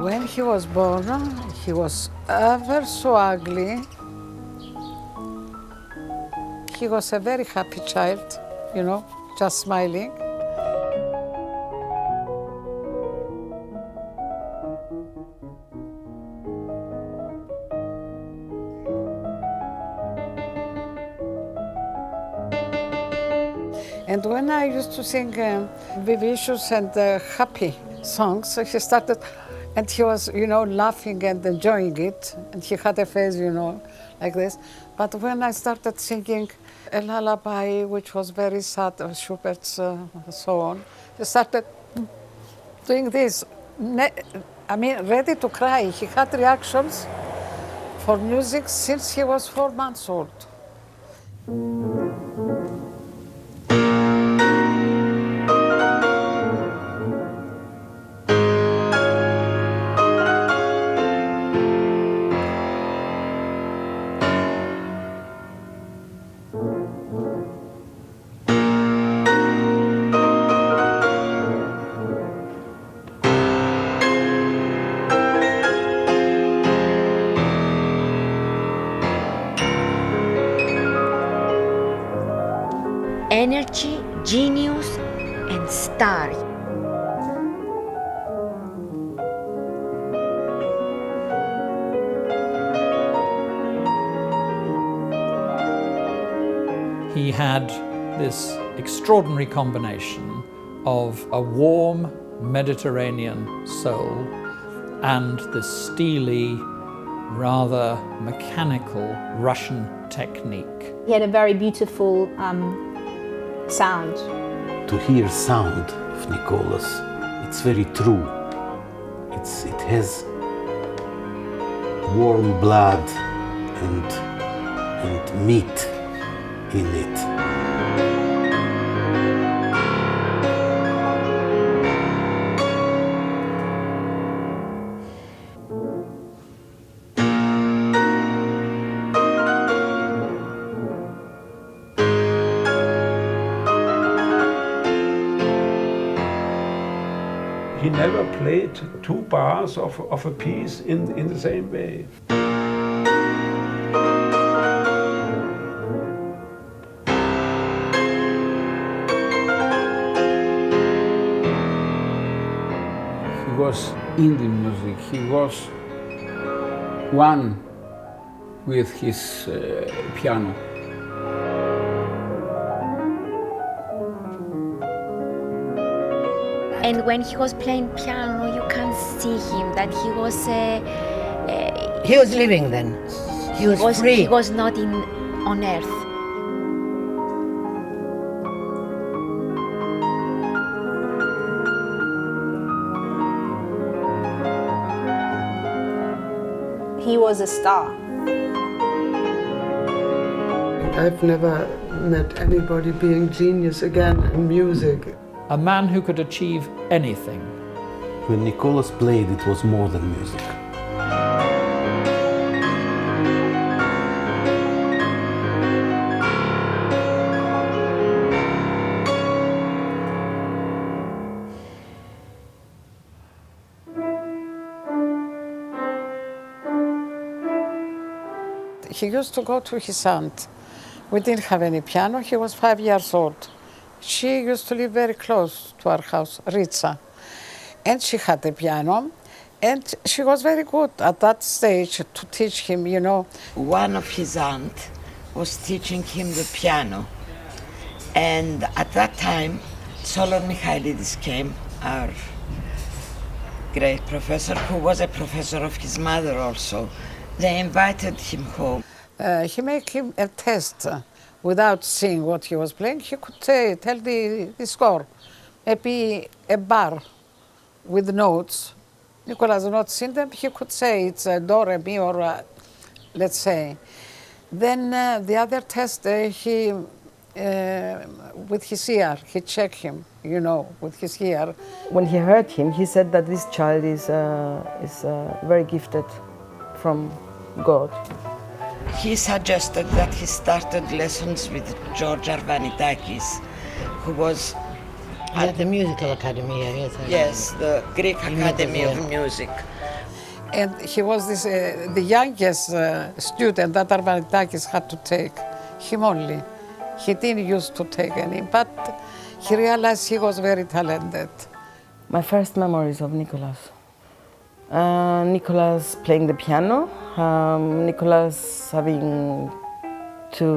When he was born, he was ever so ugly. He was a very happy child, you know, just smiling. And when I used to sing vivacious and happy songs, so he started, and he was, you know, laughing and enjoying it. And he had a face, you know, like this. But when I started singing a lullaby, which was very sad, Schubert's, so on, he started doing this. I mean, ready to cry. He had reactions for music since he was 4 months old. Energy, genius, and star. He had this extraordinary combination of a warm Mediterranean soul and this steely, rather mechanical Russian technique. He had a very beautiful sound. To hear sound of Nicolas, it's very true. It has warm blood and meat in it. He never played 2 bars of a piece in the same way. He was in the music. He was one with his piano. And when he was playing piano, you can see him that he was. He was living then. He was free. He was not on earth. He was a star. I've never met anybody being genius again in music. A man who could achieve anything. When Nicolas played, it was more than music. he used to go to his aunt. We didn't have any piano. He was 5 years old. She used to live very close to our house, Ritsa. And she had a piano. And she was very good at that stage to teach him, you know. One of his aunt was teaching him the piano. And at that time, Solon Michailidis came, our great professor, who was a professor of his mother also. They invited him home. He made him a test without seeing what he was playing. He could tell the score, maybe a bar with notes. Nicolas had not seen them. He could say it's a do, re, mi, or let's say. Then the other test, he with his ear, he checked him, you know, with his ear. When he heard him, he said that this child is very gifted from God. He suggested that he started lessons with George Arvanitakis, who was at the musical academy. Yes, the Greek Academy of Music. And he was the youngest student that Arvanitakis had to take, him only. He didn't used to take any, but he realized he was very talented. My first memories of Nicolas. Nicolas playing the piano, Nicolas having to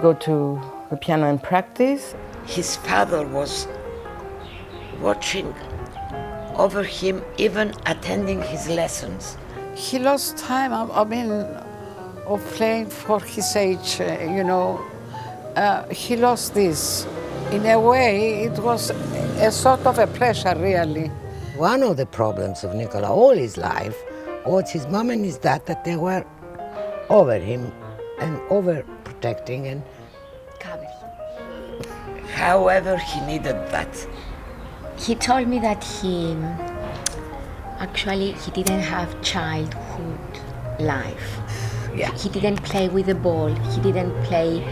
go to the piano and practice. His father was watching over him, even attending his lessons. He lost time, I mean, of playing for his age, you know. He lost this. In a way, it was a sort of a pressure, really. One of the problems of Nicolas all his life was his mom and his dad, that they were over him and overprotecting and Covering. However, he needed that. He told me that he didn't have childhood life. Yeah. He didn't play with the ball. He didn't play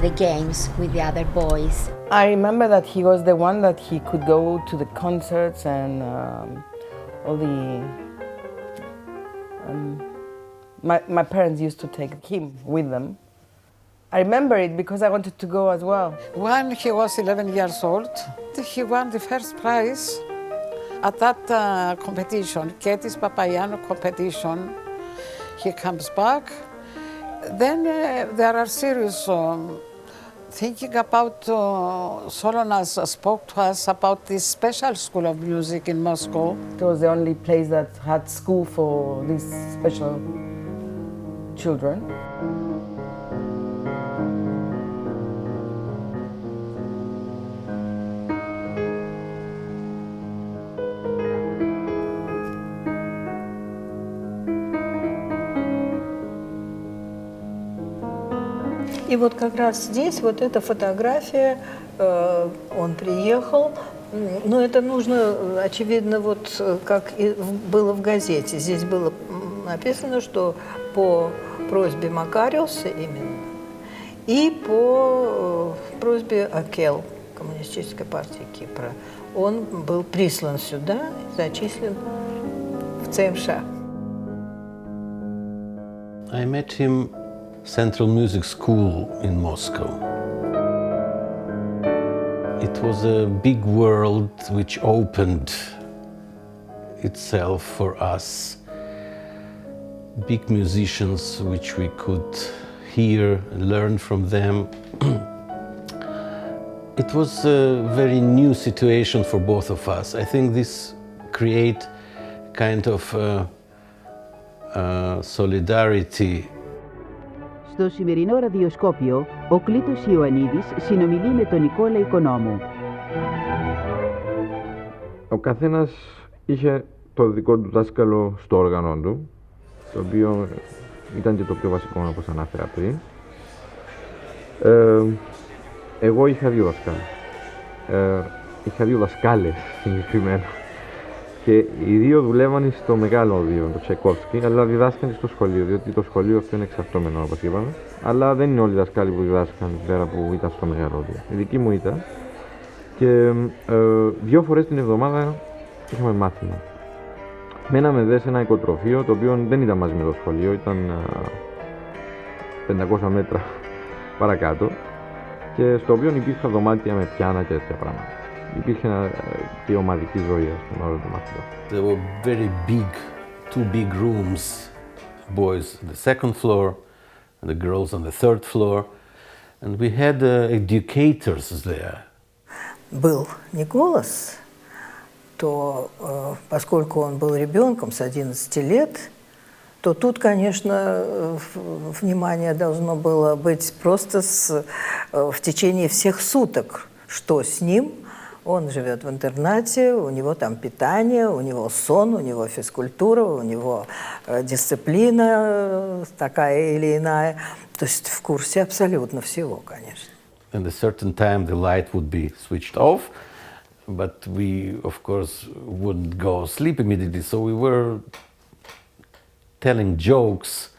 the games with the other boys. I remember that he was the one that he could go to the concerts and all the... my parents used to take him with them. I remember it because I wanted to go as well. When he was 11 years old, he won the first prize at that competition, Ketis Papayano competition. He comes back. Then there are serious thinking about, Solonas spoke to us about this special school of music in Moscow. It was the only place that had school for these special children. И вот как раз здесь вот эта фотография, он приехал, но это нужно, очевидно, вот как и было в газете. Здесь было написано, что по просьбе Макариуса именно и по просьбе АКЕЛ, Коммунистической партии Кипра, он был прислан сюда, зачислен в ЦМШ. I met him Central Music School in Moscow. It was a big world which opened itself for us. Big musicians which we could hear and learn from them. It was a very new situation for both of us. I think this create kind of solidarity. Στο σημερινό ραδιοσκόπιο, ο Κλήτος Ιωαννίδης συνομιλεί με τον Νικόλα Οικονόμου. Ο καθένας είχε το δικό του δάσκαλο στο όργανο του, το οποίο ήταν και το πιο βασικό, όπως ανάφερα πριν. Εγώ είχα δύο δασκάλους. Είχα δύο δασκάλες συγκεκριμένα. Και οι δύο δουλεύαν στο μεγάλο οδείο, το Τσαϊκόφσκι, αλλά διδάσκαν στο σχολείο, διότι το σχολείο αυτό είναι εξαρτώμενο, όπως είπαμε. Αλλά δεν είναι όλοι οι δασκάλοι που διδάσκαν την πέρα που ήταν στο μεγάλο οδείο. Η δική μου ήταν. Και 2 φορές την εβδομάδα είχαμε μάθημα. Μέναμε δε σε ένα οικοτροφείο, το οποίο δεν ήταν μαζί με το σχολείο, ήταν 500 μέτρα παρακάτω και στο οποίο υπήρχαν δωμάτια με πιάνα και τέτοια πράγματα. Υπήρχε και η ομαδική ζωή, ας πούμε, όλων των μαθητών. There were very big, two big rooms, boys on the second floor and the girls on the third floor, and we had educators there. Был Николас, то поскольку он был ребенком с 11 лет, то тут, конечно, внимание должно было быть просто в течение всех суток, что с ним. Он живет в интернате, у него там питание, у него сон, у него физкультура, у него дисциплина такая или иная. То есть в курсе абсолютно всего, конечно. At a certain time the light would be switched off, but we, of course, wouldn't go sleep immediately, so we were telling jokes,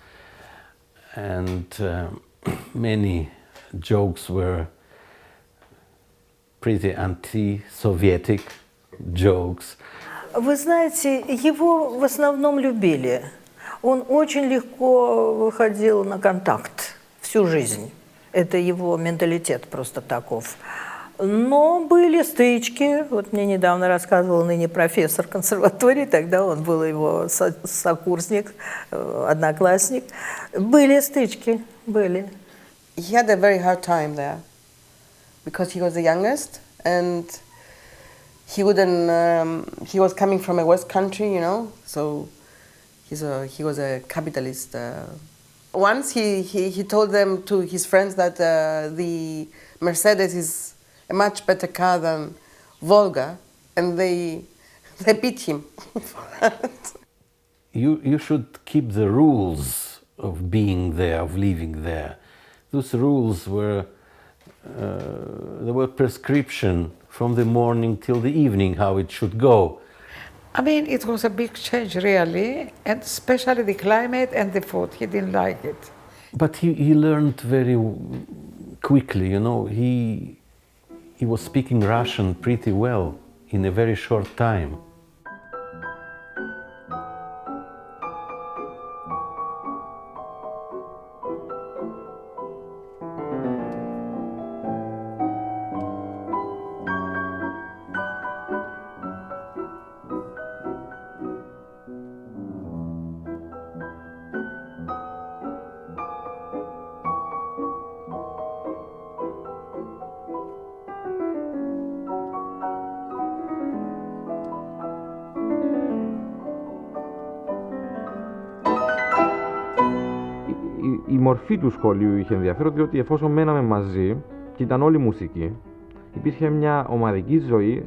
and many jokes were pretty anti-Sovietic jokes. Вы знаете, его в основном любили. Он очень легко выходил на контакт всю жизнь. Это его менталитет просто таков. Но были стычки. Вот мне недавно рассказывал ныне профессор консерватории, тогда он был его сокурсник, одноклассник. Были стычки, были. He had a very hard time there because he was the youngest and he wouldn't. He was coming from a West country, you know, so he was a capitalist. Once he told them to his friends that the Mercedes is a much better car than Volga, and they beat him for that. You should keep the rules of being there, of living there. Those rules were there were prescription from the morning till the evening how it should go. I mean, it was a big change, really, and especially the climate and the food. He didn't like it. But he learned very quickly, you know. He was speaking Russian pretty well in a very short time. Η μορφή του σχολείου είχε ενδιαφέρον, διότι εφόσον μέναμε μαζί και ήταν όλη μουσική, υπήρχε μια ομαδική ζωή,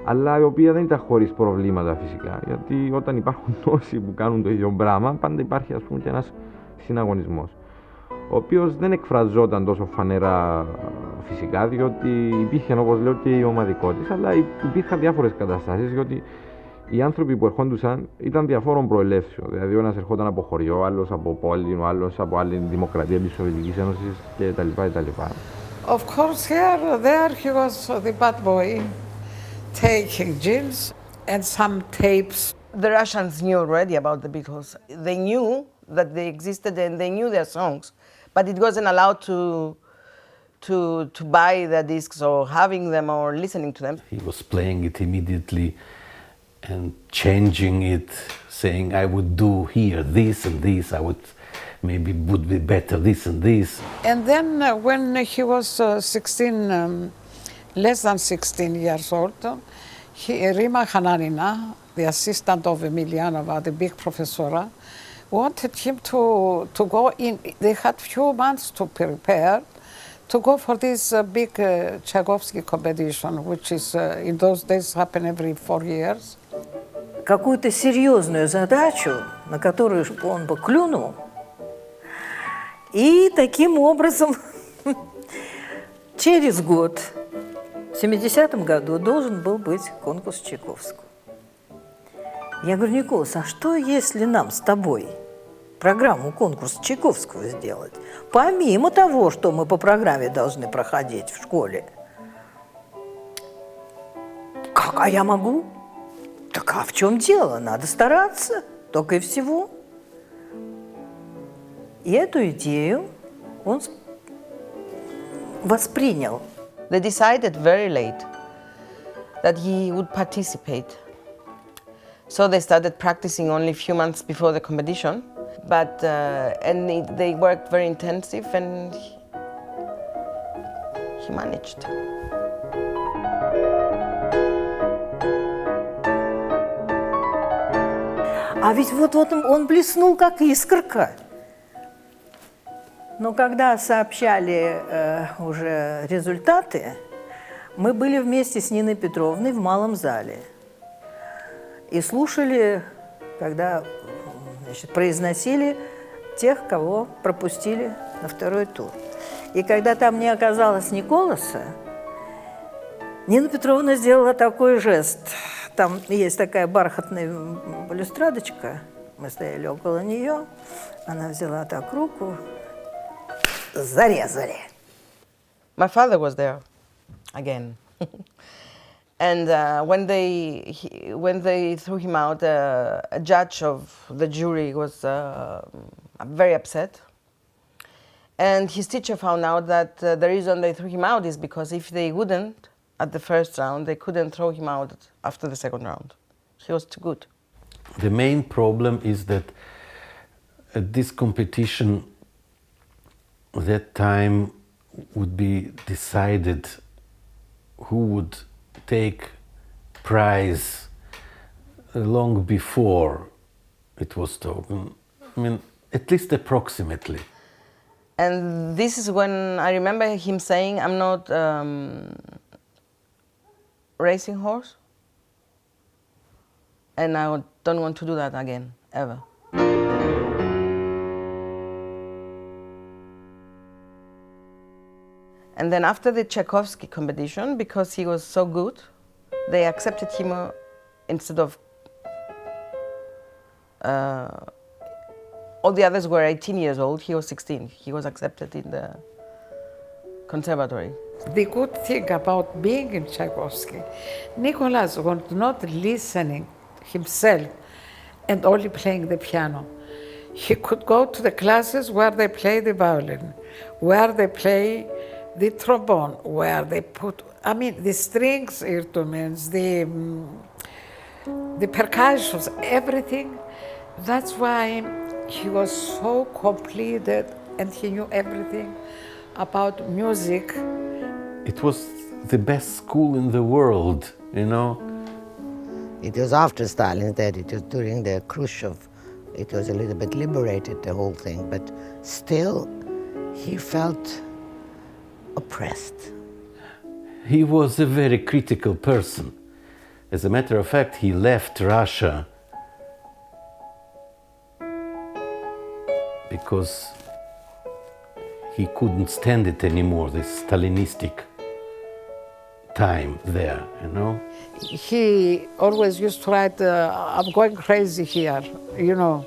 αλλά η οποία δεν ήταν χωρίς προβλήματα φυσικά, γιατί όταν υπάρχουν τόσοι που κάνουν το ίδιο πράγμα, πάντα υπάρχει, ας πούμε, και ένας συναγωνισμός, ο οποίος δεν εκφραζόταν τόσο φανερά φυσικά, διότι υπήρχε, όπως λέω, και η ομαδικότητα, αλλά υπήρχαν διάφορες καταστάσεις, διότι οι άνθρωποι που ερχόντουσαν ήταν διαφόρων προελεύσεων. Δηλαδή, ο ένας ερχόταν από χωριό, ο άλλος από πόλη, ο άλλος από άλλη δημοκρατία της Σοβιετικής Ένωσης κτλ. Of course, there he was the bad boy, taking gins and some tapes. The Russians knew already about the Beatles. They knew that they existed and they knew their songs, but it wasn't allowed to buy their discs or having them or listening to them. He was playing it immediately and changing it, saying I would do here this and this, I would maybe would be better this and this. And then when he was 16, less than 16 years old, Rima Hananina, the assistant of Emilianova, the big professor, wanted him to go in. They had few months to prepare to go for this big Tchaikovsky competition, which is in those days happened every 4 years. Какую-то серьезную задачу, на которую он бы клюнул, и таким образом через год, в 70-м году, должен был быть конкурс Чайковского. Я говорю: Николас, а что, если нам с тобой программу конкурса Чайковского сделать, помимо того, что мы по программе должны проходить в школе? Как? А я могу? Так а в чем дело? Надо стараться, только и всего. И эту идею он воспринял. They decided very late that he would participate. So they started practicing only a few months before the competition, but they worked very intensive, and he managed. А ведь вот он блеснул как искорка. Но когда сообщали уже результаты, мы были вместе с Ниной Петровной в малом зале и слушали, когда, значит, произносили тех, кого пропустили на второй тур. И когда там не оказалось Николаса, Нина Петровна сделала такой жест. Там есть такая бархатная балюстрадочка, мы стояли около нее, она взяла так руку, зарезали. My father was there again. And when they threw him out, a judge of the jury was very upset. And his teacher found out that the reason they threw him out is because if they wouldn't, at the first round, they couldn't throw him out after the second round. He was too good. The main problem is that at this competition, that time would be decided who would take prize long before it was taken. I mean, at least approximately. And this is when I remember him saying, I'm not racing horse, and I don't want to do that again, ever. And then after the Tchaikovsky competition, because he was so good, they accepted him instead of all the others were 18 years old, he was 16. He was accepted in the conservatory. The good thing about being in Tchaikovsky, Nicolas was not listening himself and only playing the piano. He could go to the classes where they play the violin, where they play the trombone, where they put, I mean, the strings instruments, the percussions, everything. That's why he was so completed and he knew everything about music. It was the best school in the world, you know. It was after Stalin's death, it was during the Khrushchev. It was a little bit liberated, the whole thing, but still he felt oppressed. He was a very critical person. As a matter of fact, he left Russia because he couldn't stand it anymore, this Stalinistic time there, you know. He always used to write, I'm going crazy here, you know.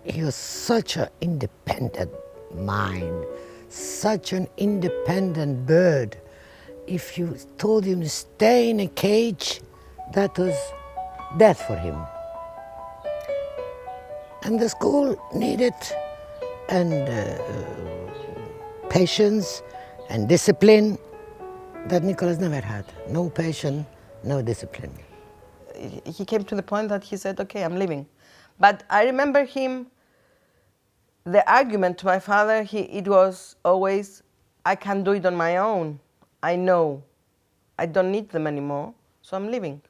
He was such an independent mind, such an independent bird. If you told him to stay in a cage, that was death for him. And the school needed patience and discipline that Nicolas never had. No patience, no discipline. He came to the point that he said, okay, I'm leaving. But I remember him, the argument to my father, it was always, I can do it on my own. I know. I don't need them anymore, so I'm leaving.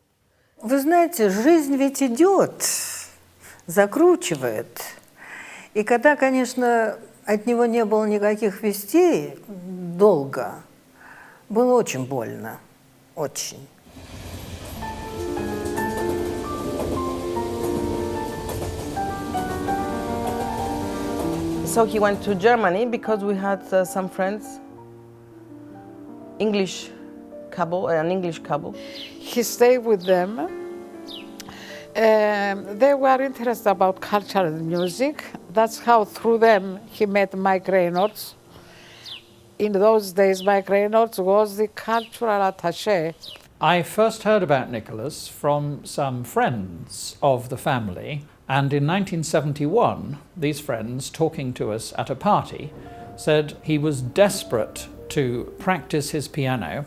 Вы знаете, жизнь ведь идет, закручивает. И когда, конечно, от него не было никаких вестей долго, было очень больно, очень. So he went to Germany because we had some friends, an English couple. He stayed with them. They were interested about culture and music. That's how through them he met Mike Reynolds. In those days, Mike Reynolds was the cultural attaché. I first heard about Nicolas from some friends of the family, and in 1971, these friends, talking to us at a party, said he was desperate to practice his piano.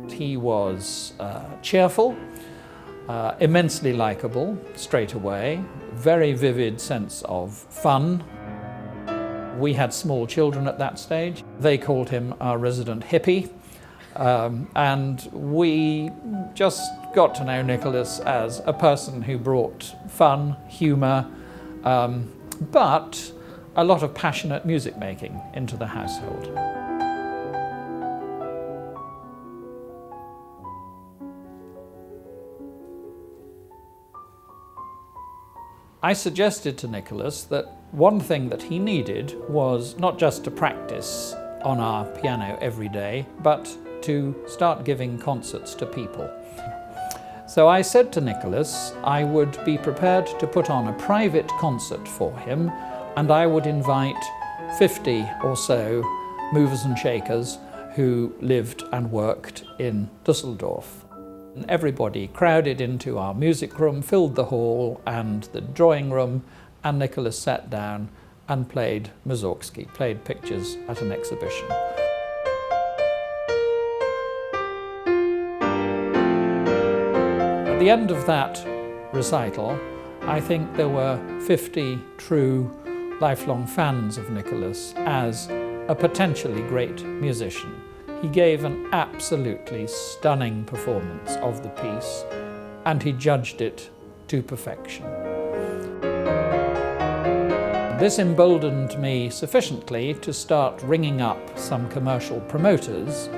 He was cheerful, immensely likable straight away, very vivid sense of fun. We had small children at that stage. They called him our resident hippie. And we just got to know Nicolas as a person who brought fun, humour, but a lot of passionate music making into the household. I suggested to Nicolas that one thing that he needed was not just to practice on our piano every day, but to start giving concerts to people. So I said to Nicolas I would be prepared to put on a private concert for him, and I would invite 50 or so movers and shakers who lived and worked in Düsseldorf. And everybody crowded into our music room, filled the hall and the drawing room, and Nicolas sat down and played Mussorgsky, played pictures at an exhibition. At the end of that recital, I think there were 50 true lifelong fans of Nicolas as a potentially great musician. He gave an absolutely stunning performance of the piece, and he judged it to perfection. This emboldened me sufficiently to start ringing up some commercial promoters.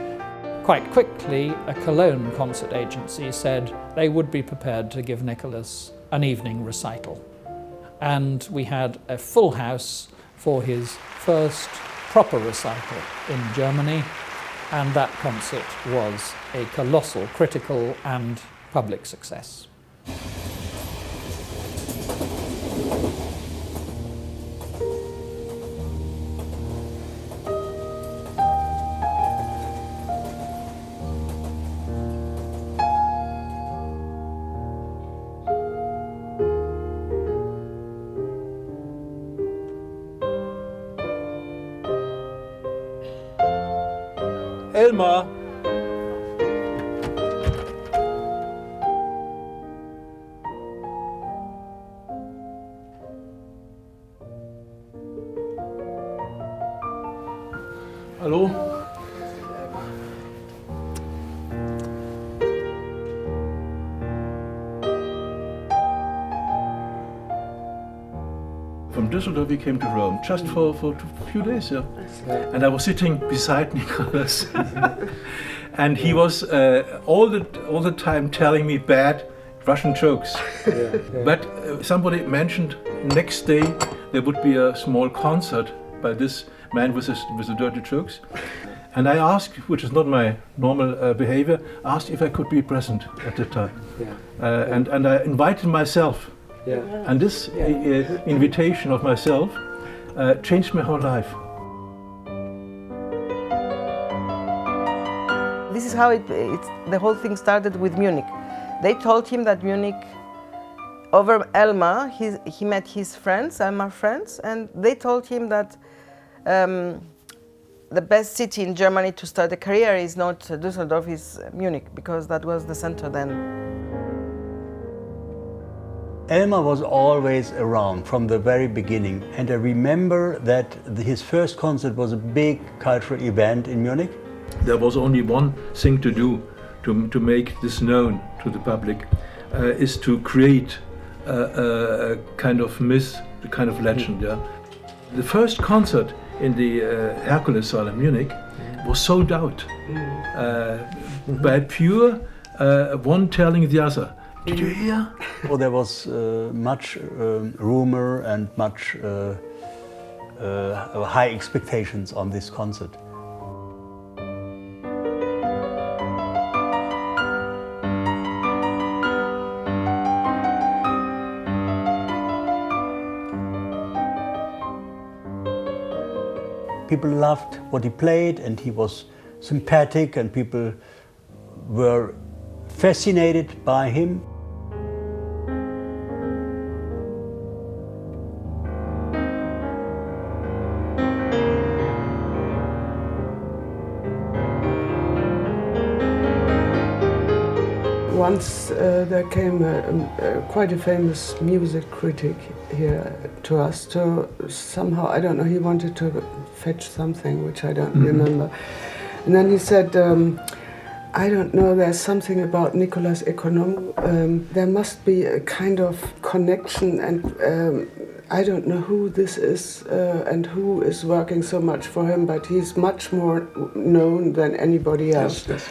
Quite quickly, a Cologne concert agency said they would be prepared to give Nicolas an evening recital. And we had a full house for his first proper recital in Germany. And that concert was a colossal critical and public success. Elmar! Hallo? From Düsseldorf we came to Rome, just for a few days, yeah. And I was sitting beside Nicolas, and he was all the time telling me bad Russian jokes. But somebody mentioned next day there would be a small concert by this man with the dirty jokes. And I asked, which is not my normal behavior, asked if I could be present at the time. And I invited myself. And this invitation of myself changed my whole life. This is how the whole thing started with Munich. They told him that Munich, over Elmar, he met his friends, Elmar friends, and they told him that the best city in Germany to start a career is not Düsseldorf, is Munich, because that was the center then. Elmar was always around from the very beginning, and I remember that his first concert was a big cultural event in Munich. There was only one thing to do to make this known to the public, is to create a kind of myth, a kind of legend. Yeah? The first concert in the Hercules Hall in Munich was sold out by pure one telling the other. Did you hear? Well, there was much rumor and much high expectations on this concert. people loved what he played, and he was sympathetic, and people were fascinated by him. Once there came quite a famous music critic here to us to somehow, I don't know, he wanted to fetch something which I don't remember. And then he said, I don't know, there's something about Nicolas Economou. There must be a kind of connection, and I don't know who this is and who is working so much for him, but he's much more known than anybody else. Yes.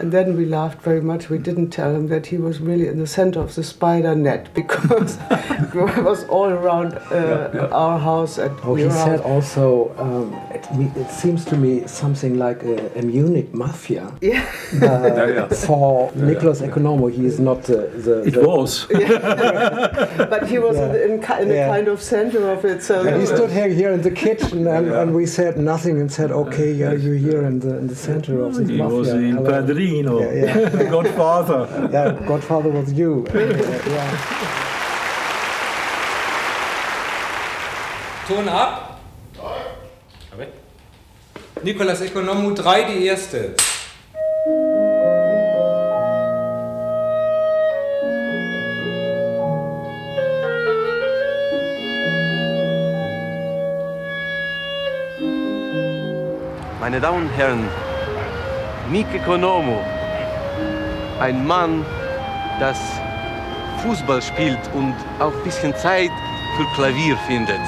And then we laughed very much. We didn't tell him that he was really in the center of the spider net, because it was all around our house. And he said also, it seems to me something like a Munich mafia. Yeah. For Nicolas Economou, he is not the It was. But he was in a kind of center of it. So and he stood here in the kitchen, and we said nothing, and said, okay, you're here in the center of the mafia. He was in Padrino, the Godfather. Yeah, Godfather was you. Ton ab. Nicolas Economou 3, die erste. Meine Damen und Herren, Economou, ein Mann, das Fußball spielt und auch ein bisschen Zeit für Klavier findet.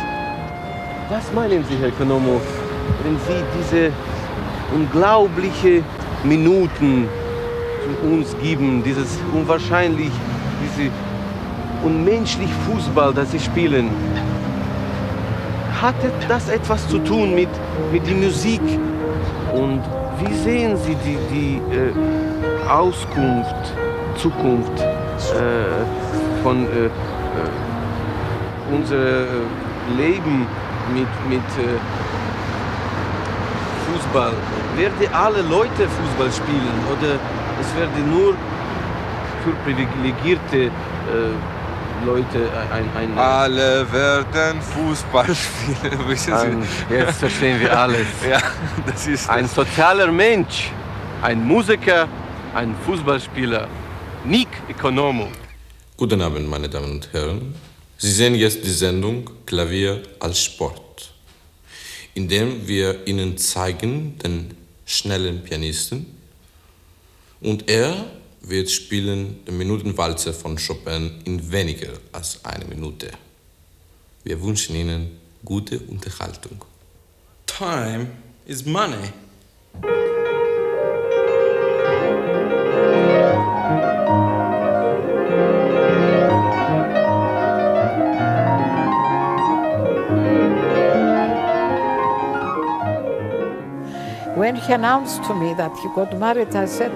Was meinen Sie, Herr Economou, wenn Sie diese unglaubliche Minuten zu uns geben, dieses unwahrscheinlich, diese unmenschliche Fußball, das Sie spielen? Hat das etwas zu tun mit der Musik? Und wie sehen Sie die Zukunft von unserem Leben mit Fußball? Werden alle Leute Fußball spielen oder es werden nur für privilegierte Leute ein Alle werden Fußball spielen, wissen Sie? Jetzt verstehen wir alles. Ja, das ist ein sozialer Mensch, ein Musiker, ein Fußballspieler, Economou. Guten Abend, meine Damen und Herren. Sie sehen jetzt die Sendung Klavier als Sport, in dem wir Ihnen zeigen den schnellen Pianisten, und er wird spielen den Minutenwalzer von Chopin in weniger als eine Minute. Wir wünschen Ihnen gute Unterhaltung. Time is money. When he announced to me that he got married, I said,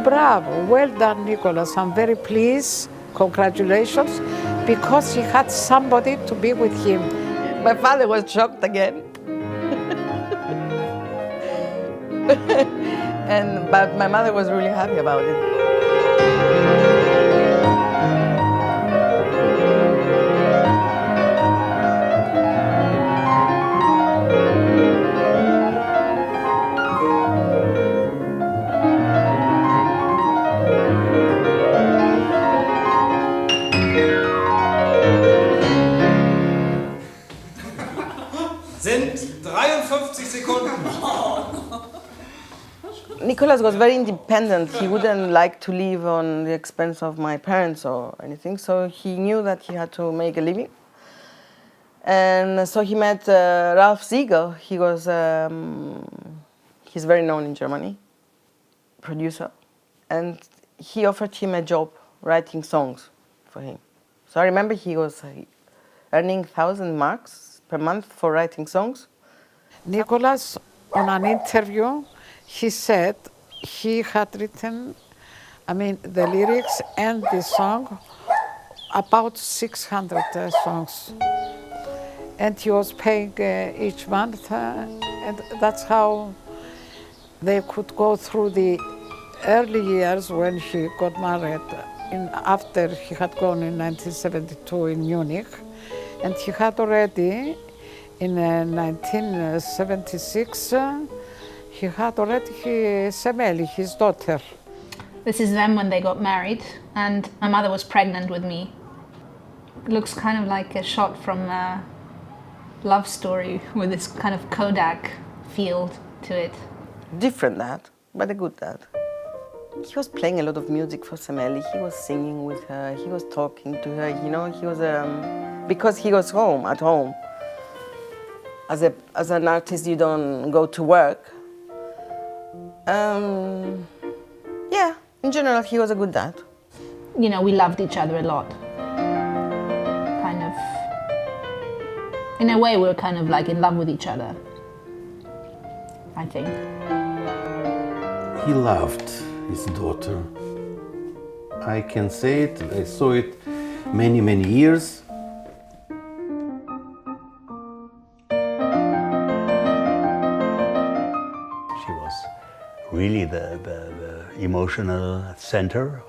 bravo, well done, Nicolas. I'm very pleased. Congratulations, because he had somebody to be with him. My father was shocked again. But my mother was really happy about it. Sind 53 Sekunden. Nicolas was very independent. He wouldn't like to live on the expense of my parents or anything, so he knew that he had to make a living. And so he met Ralph Siegel. He was, he's very known in Germany, producer. And he offered him a job writing songs for him. So I remember he was earning 1,000 marks per month for writing songs. Nicolas, on an interview, he said he had written, the lyrics and the song, about 600 songs. and he was paying each month, and that's how they could go through the early years when he got married. After he had gone in 1972 in Munich, and he had already in 1976 he had already Semeli, his daughter. This is them when they got married, and my mother was pregnant with me. It looks kind of like a shot from a love story with this kind of Kodak feel to it. Different dad, but a good dad. He was playing a lot of music for Semeli. He was singing with her. He was talking to her. You know, he was because he was at home. As an artist, you don't go to work. Yeah, in general, he was a good dad. You know, we loved each other a lot. Kind of, in a way, we were kind of like in love with each other, I think. He loved his daughter. I can say it, I saw it many, many years. She was really the emotional center,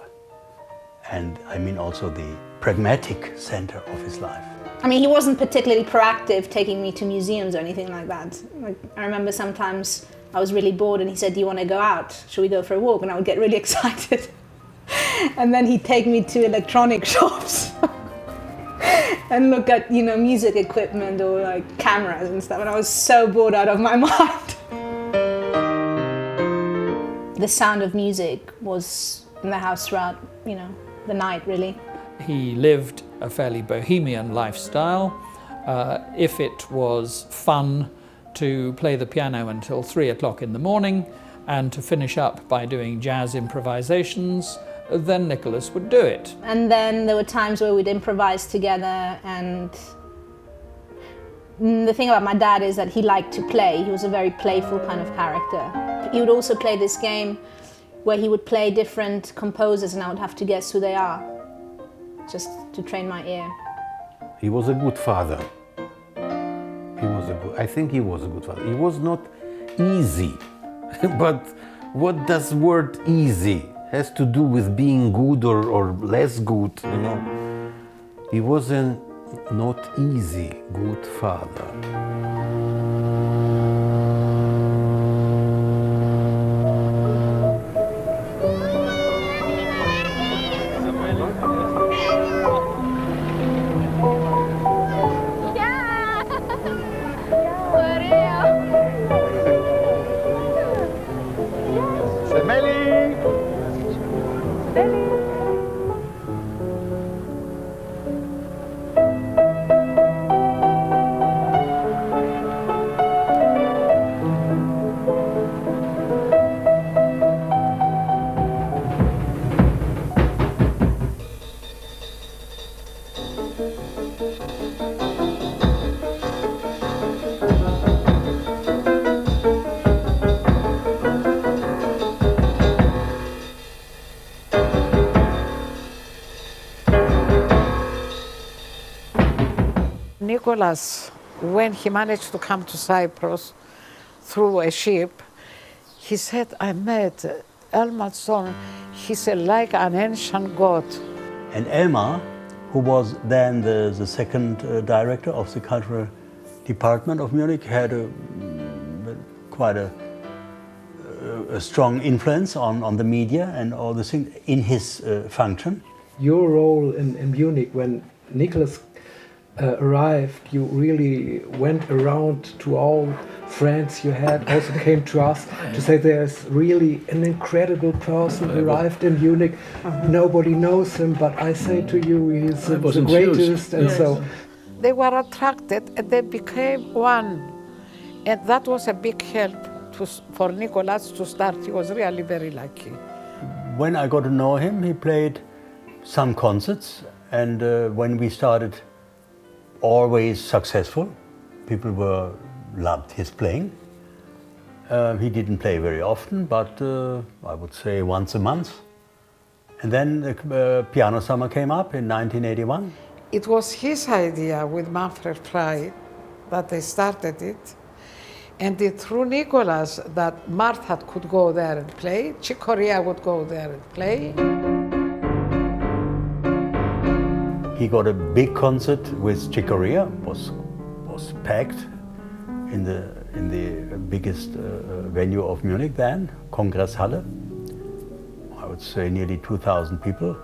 and I mean also the pragmatic center of his life. I mean, he wasn't particularly proactive taking me to museums or anything like that. Like, I remember sometimes I was really bored and he said, "Do you want to go out? Should we go for a walk?" And I would get really excited. And then he'd take me to electronic shops and look at, you know, music equipment or like cameras and stuff. And I was so bored out of my mind. The sound of music was in the house throughout, you know, the night, really. He lived a fairly bohemian lifestyle. If it was fun to play the piano until 3 o'clock in the morning and to finish up by doing jazz improvisations, then Nicolas would do it. And then there were times where we'd improvise together, and the thing about my dad is that he liked to play. He was a very playful kind of character. He would also play this game where he would play different composers and I would have to guess who they are, just to train my ear. He was a good father. I think he was a good father. He was not easy, but what does word easy has to do with being good or less good, you know? He was a not easy good father. Nicolas, when he managed to come to Cyprus through a ship, he said, "I met Elmar's son. He's like an ancient god." And Elmar, who was then the second director of the cultural department of Munich, had quite a strong influence on the media and all the things in his function. Your role in Munich when Nicolas arrived, you really went around to all friends you had, also came to us to say there's really an incredible person arrived in Munich. Nobody knows him, but I say to you, he's the greatest. And so they were attracted and they became one. And that was a big help for Nicolas to start. He was really very lucky. When I got to know him, he played some concerts, and when we started, always successful. People loved his playing. He didn't play very often, but I would say once a month. And then the piano summer came up in 1981. It was his idea with Manfred Frey that they started it. And it through Nicolas that Martha could go there and play, Chick Corea would go there and play. He got a big concert with Chick Corea, was packed in the biggest venue of Munich then, Kongresshalle. I would say nearly 2,000 people.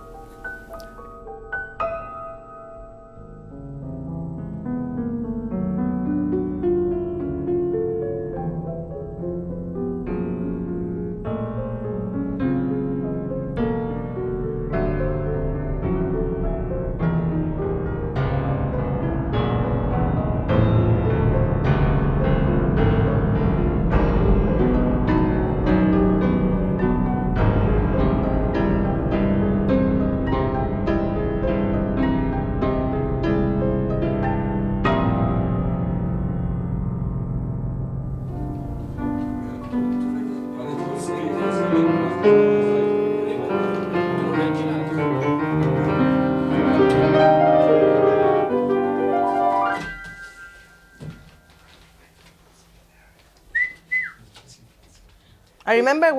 I remember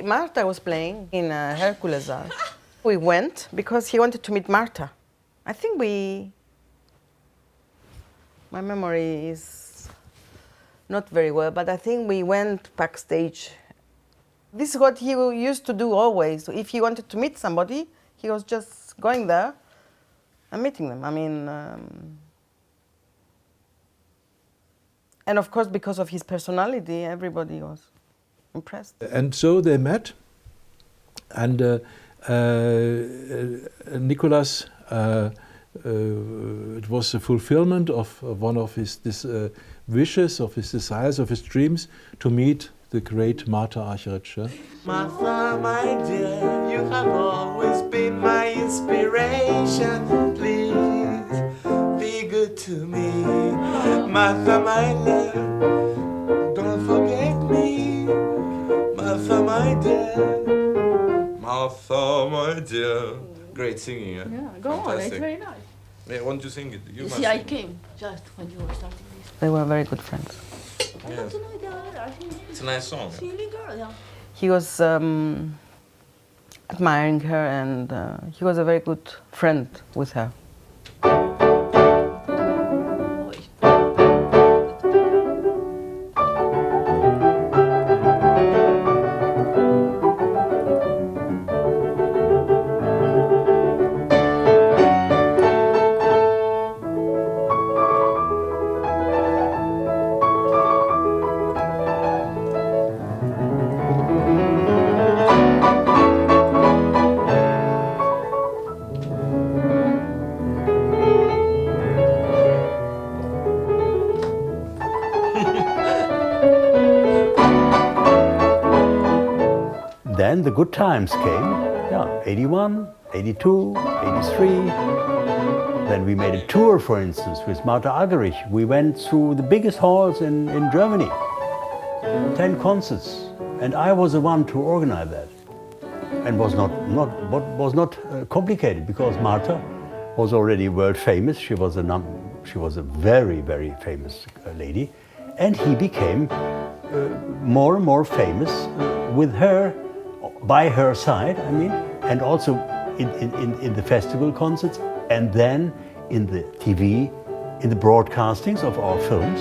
Martha was playing in Hercules. We went because he wanted to meet Martha. I think my memory is not very well, but I think we went backstage. This is what he used to do always. If he wanted to meet somebody, he was just going there and meeting them. I mean, and of course, because of his personality, everybody was impressed. And so they met, and Nicolas, it was a fulfillment of one of his wishes, of his desires, of his dreams, to meet the great Martha Argerich. Martha, my dear, you have always been my inspiration. Please be good to me. Martha, my love, don't forget me. Martha, my dear. Martha, my dear. Great singing, yeah? Yeah, go on, it's very nice. Yeah, why don't you sing it? You see, I came just when you were starting this. They were very good friends. Yeah. It's a nice song. She's a girl, yeah. He was admiring her, and he was a very good friend with her. Then the good times came, yeah, 81, 82, 83. Then we made a tour, for instance, with Martha Argerich. We went through the biggest halls in Germany, 10 concerts, and I was the one to organize that. And was not complicated, because Martha was already world famous. She was a very, very famous lady, and he became more and more famous with her, by her side, I mean, and also in the festival concerts, and then in the TV, in the broadcastings of our films.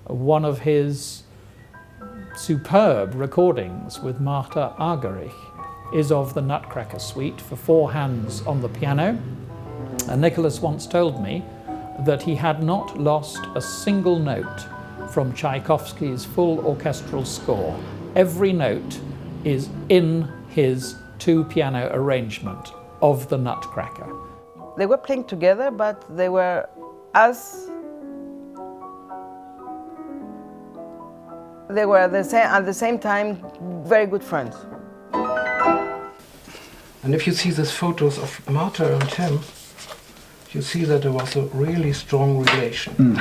One of his superb recordings with Martha Argerich is of the Nutcracker Suite for 4 hands on the piano. And Nicolas once told me that he had not lost a single note from Tchaikovsky's full orchestral score. Every note is in his 2-piano arrangement of the Nutcracker. They were playing together, but they were as they were at the same time very good friends. And if you see these photos of Martha and him, you see that there was a really strong relation.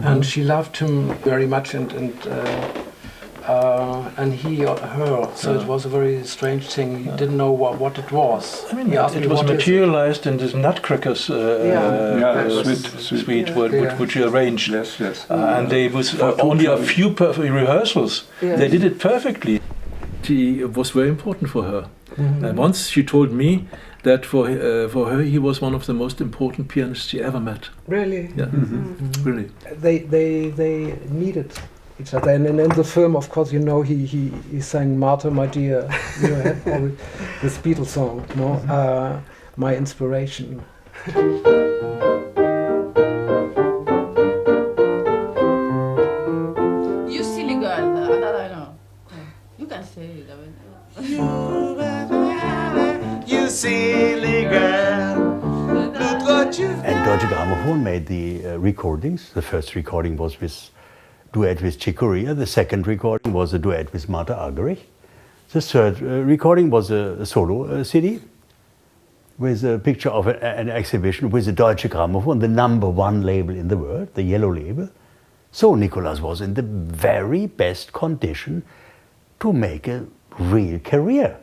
And she loved him very much, and he her. So it was a very strange thing. He didn't know what it was. I mean, it was materialized in this Nutcrackers suite which you arranged. And there was only a few rehearsals. They did it perfectly. He was very important for her. And once she told me that for her he was one of the most important pianists she ever met. Really? Yeah, really. They needed each other, and in the film, of course, you know, he sang "Martha, my dear." You know, all this Beatles song, you know, my inspiration. You silly girl, that I know. You can say it. You silly girl, look what you've done. And Deutsche Grammophon made the recordings. The first recording was with duet with Chick Corea. The second recording was a duet with Martha Argerich. The third recording was a solo CD with a picture of an exhibition with the Deutsche Grammophon, the #1 label in the world, the yellow label. So Nicolas was in the very best condition to make a real career.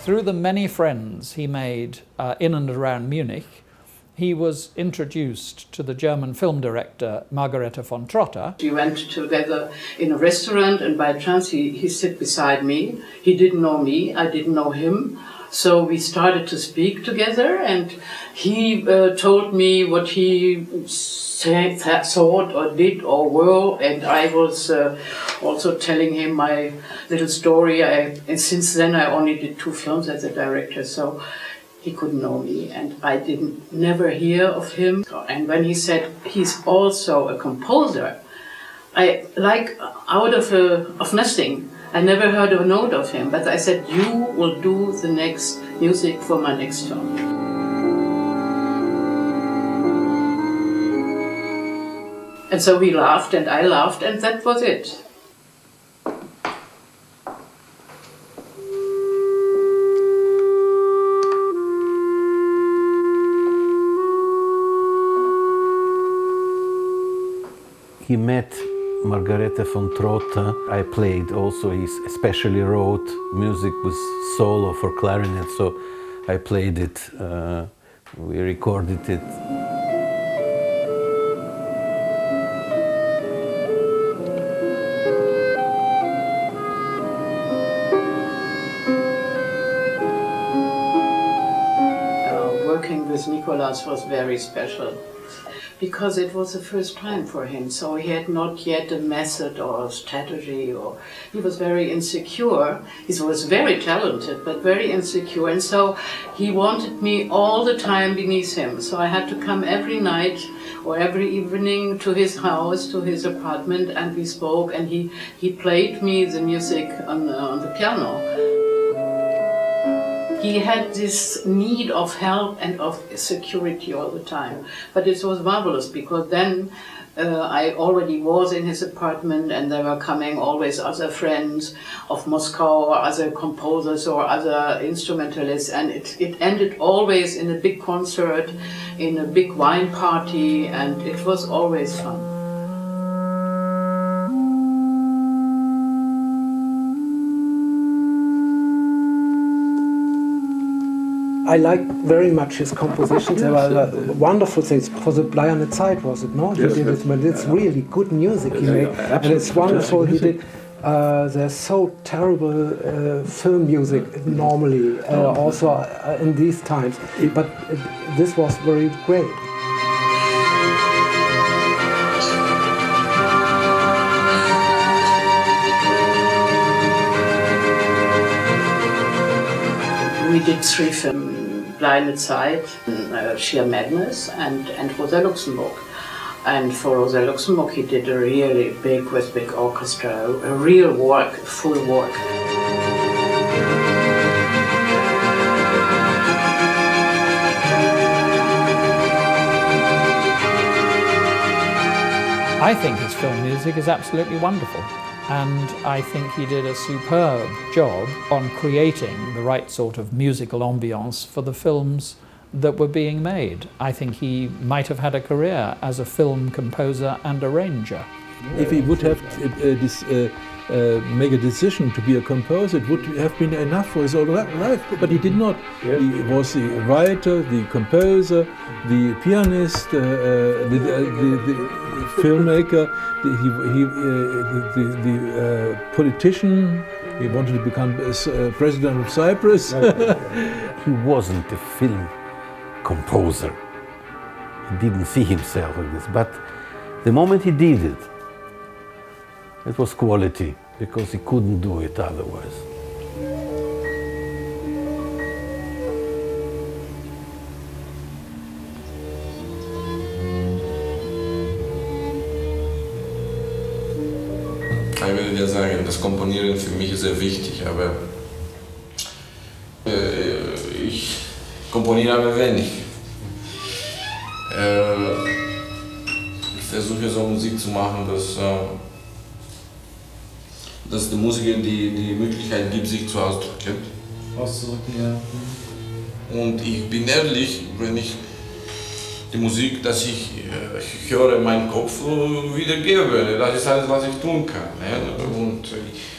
Through the many friends he made in and around Munich, he was introduced to the German film director Margarete von Trotter. We went together in a restaurant, and by chance he sit beside me. He didn't know me, I didn't know him. So we started to speak together, and he told me what he thought or did or were, and I was also telling him my little story. And since then I only did 2 films as a director, so he couldn't know me, and I didn't never hear of him. And when he said he's also a composer, I like out of nothing. I never heard a note of him, but I said, you will do the next music for my next film. And so he laughed and I laughed, and that was it. He met Margarete von Trotta. I played also, he especially wrote music with solo for clarinet, so I played it, we recorded it. Nicolas was very special because it was the first time for him, so he had not yet a method or a strategy, or he was very insecure. He was very talented, but very insecure, and so he wanted me all the time beneath him. So I had to come every night or every evening to his house, to his apartment, and we spoke, and he played me the music on the piano. He had this need of help and of security all the time. But it was marvelous because then I already was in his apartment and there were coming always other friends of Moscow or other composers or other instrumentalists, and it ended always in a big concert, in a big wine party, and it was always fun. I like very much his compositions. There were wonderful things. For the Bleierne Zeit, was it not? Yes, he did it, but it's really good music he made, and it's wonderful. He did. There's so terrible film music normally, also in these times, but this was very great. We did 3 films, Bleierne Zeit, Sheer Madness, and Rosa Luxemburg. And for Rosa Luxemburg he did a really big, with big orchestra, a real work, full work. I think his film music is absolutely wonderful. And I think he did a superb job on creating the right sort of musical ambience for the films that were being made. I think he might have had a career as a film composer and arranger. If he would have make a decision to be a composer, it would have been enough for his whole life, but he did not. Yes. He was the writer, the composer, the pianist, the filmmaker, the politician. He wanted to become president of Cyprus. He wasn't a film composer. He didn't see himself like this, but the moment he did it, it was quality, because he couldn't do it otherwise. Ich würde dir sagen, das Komponieren für mich ist sehr wichtig, aber ich komponiere aber wenig. Ich versuche so Musik zu machen, dass die Musiker die Möglichkeit gibt, sich zu ausdrücken. Auszudrücken, ja. Und ich bin ehrlich, wenn ich die Musik, dass ich höre, meinen Kopf wiedergebe. Das ist alles, was ich tun kann. Ne? Und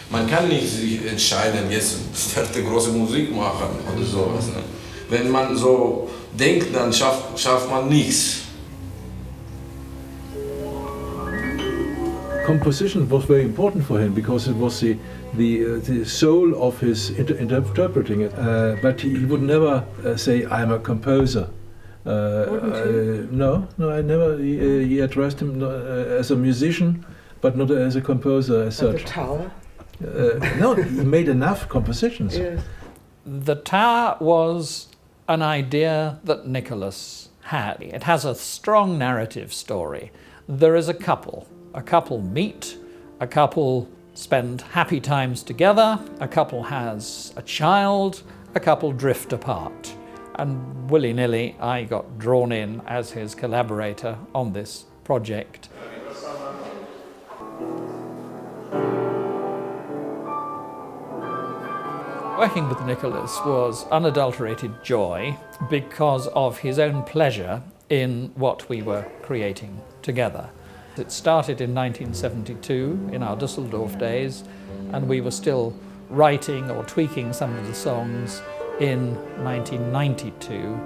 man kann nicht sich entscheiden, jetzt eine große Musik machen oder sowas. Ne? Wenn man so denkt, dann schafft man nichts. Composition was very important for him because it was the soul of his interpreting it. But he would never say, "I'm a composer." No, I never. He addressed him as a musician, but not as a composer as such. The Tower? No, he made enough compositions. Yes. The Tower was an idea that Nicolas had. It has a strong narrative story. There is a couple meet, a couple spend happy times together, a couple has a child, a couple drift apart. And willy-nilly, I got drawn in as his collaborator on this project. Working with Nicolas was unadulterated joy because of his own pleasure in what we were creating together. It started in 1972 in our Düsseldorf days, and we were still writing or tweaking some of the songs in 1992.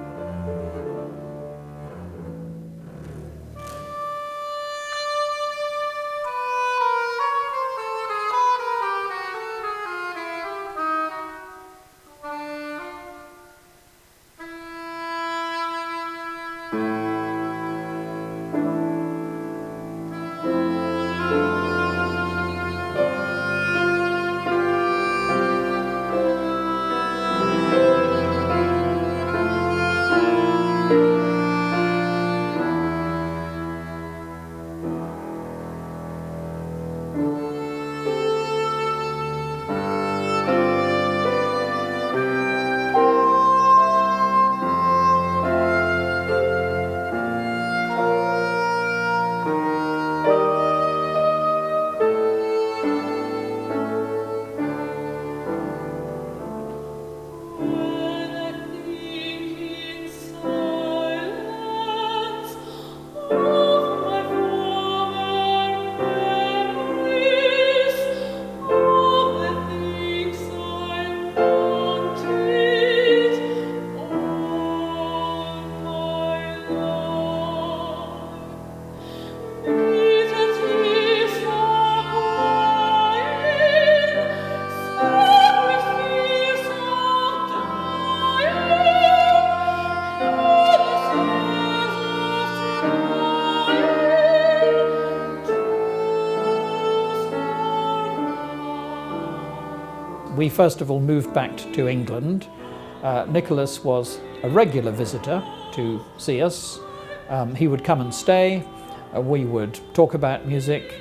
We first of all moved back to England. Nicolas was a regular visitor to see us. He would come and stay. We would talk about music,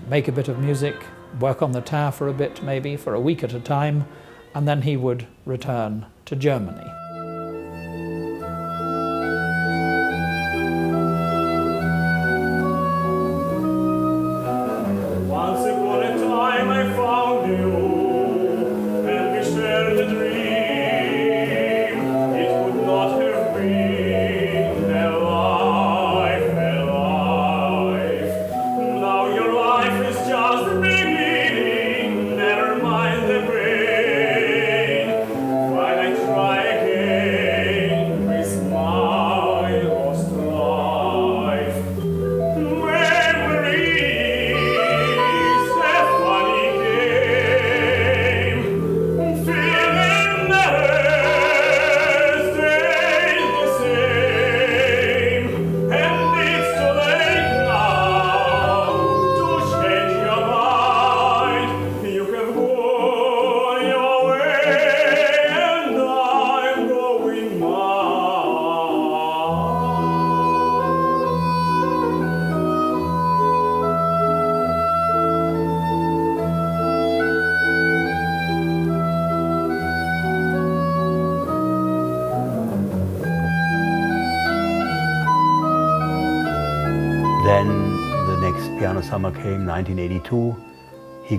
make a bit of music, work on the tower for a bit, maybe for a week at a time, and then he would return to Germany. Once upon a time I found you, and we shared a dream. It would not have been a life. Now your life is just the beginning, never mind the pain. While I try again with my lost life. Memories, a funny game, feeling never stays the same, and it's too late now to change your mind. You have gone your way, and I'm going mine. Then the next piano summer came, 1982. He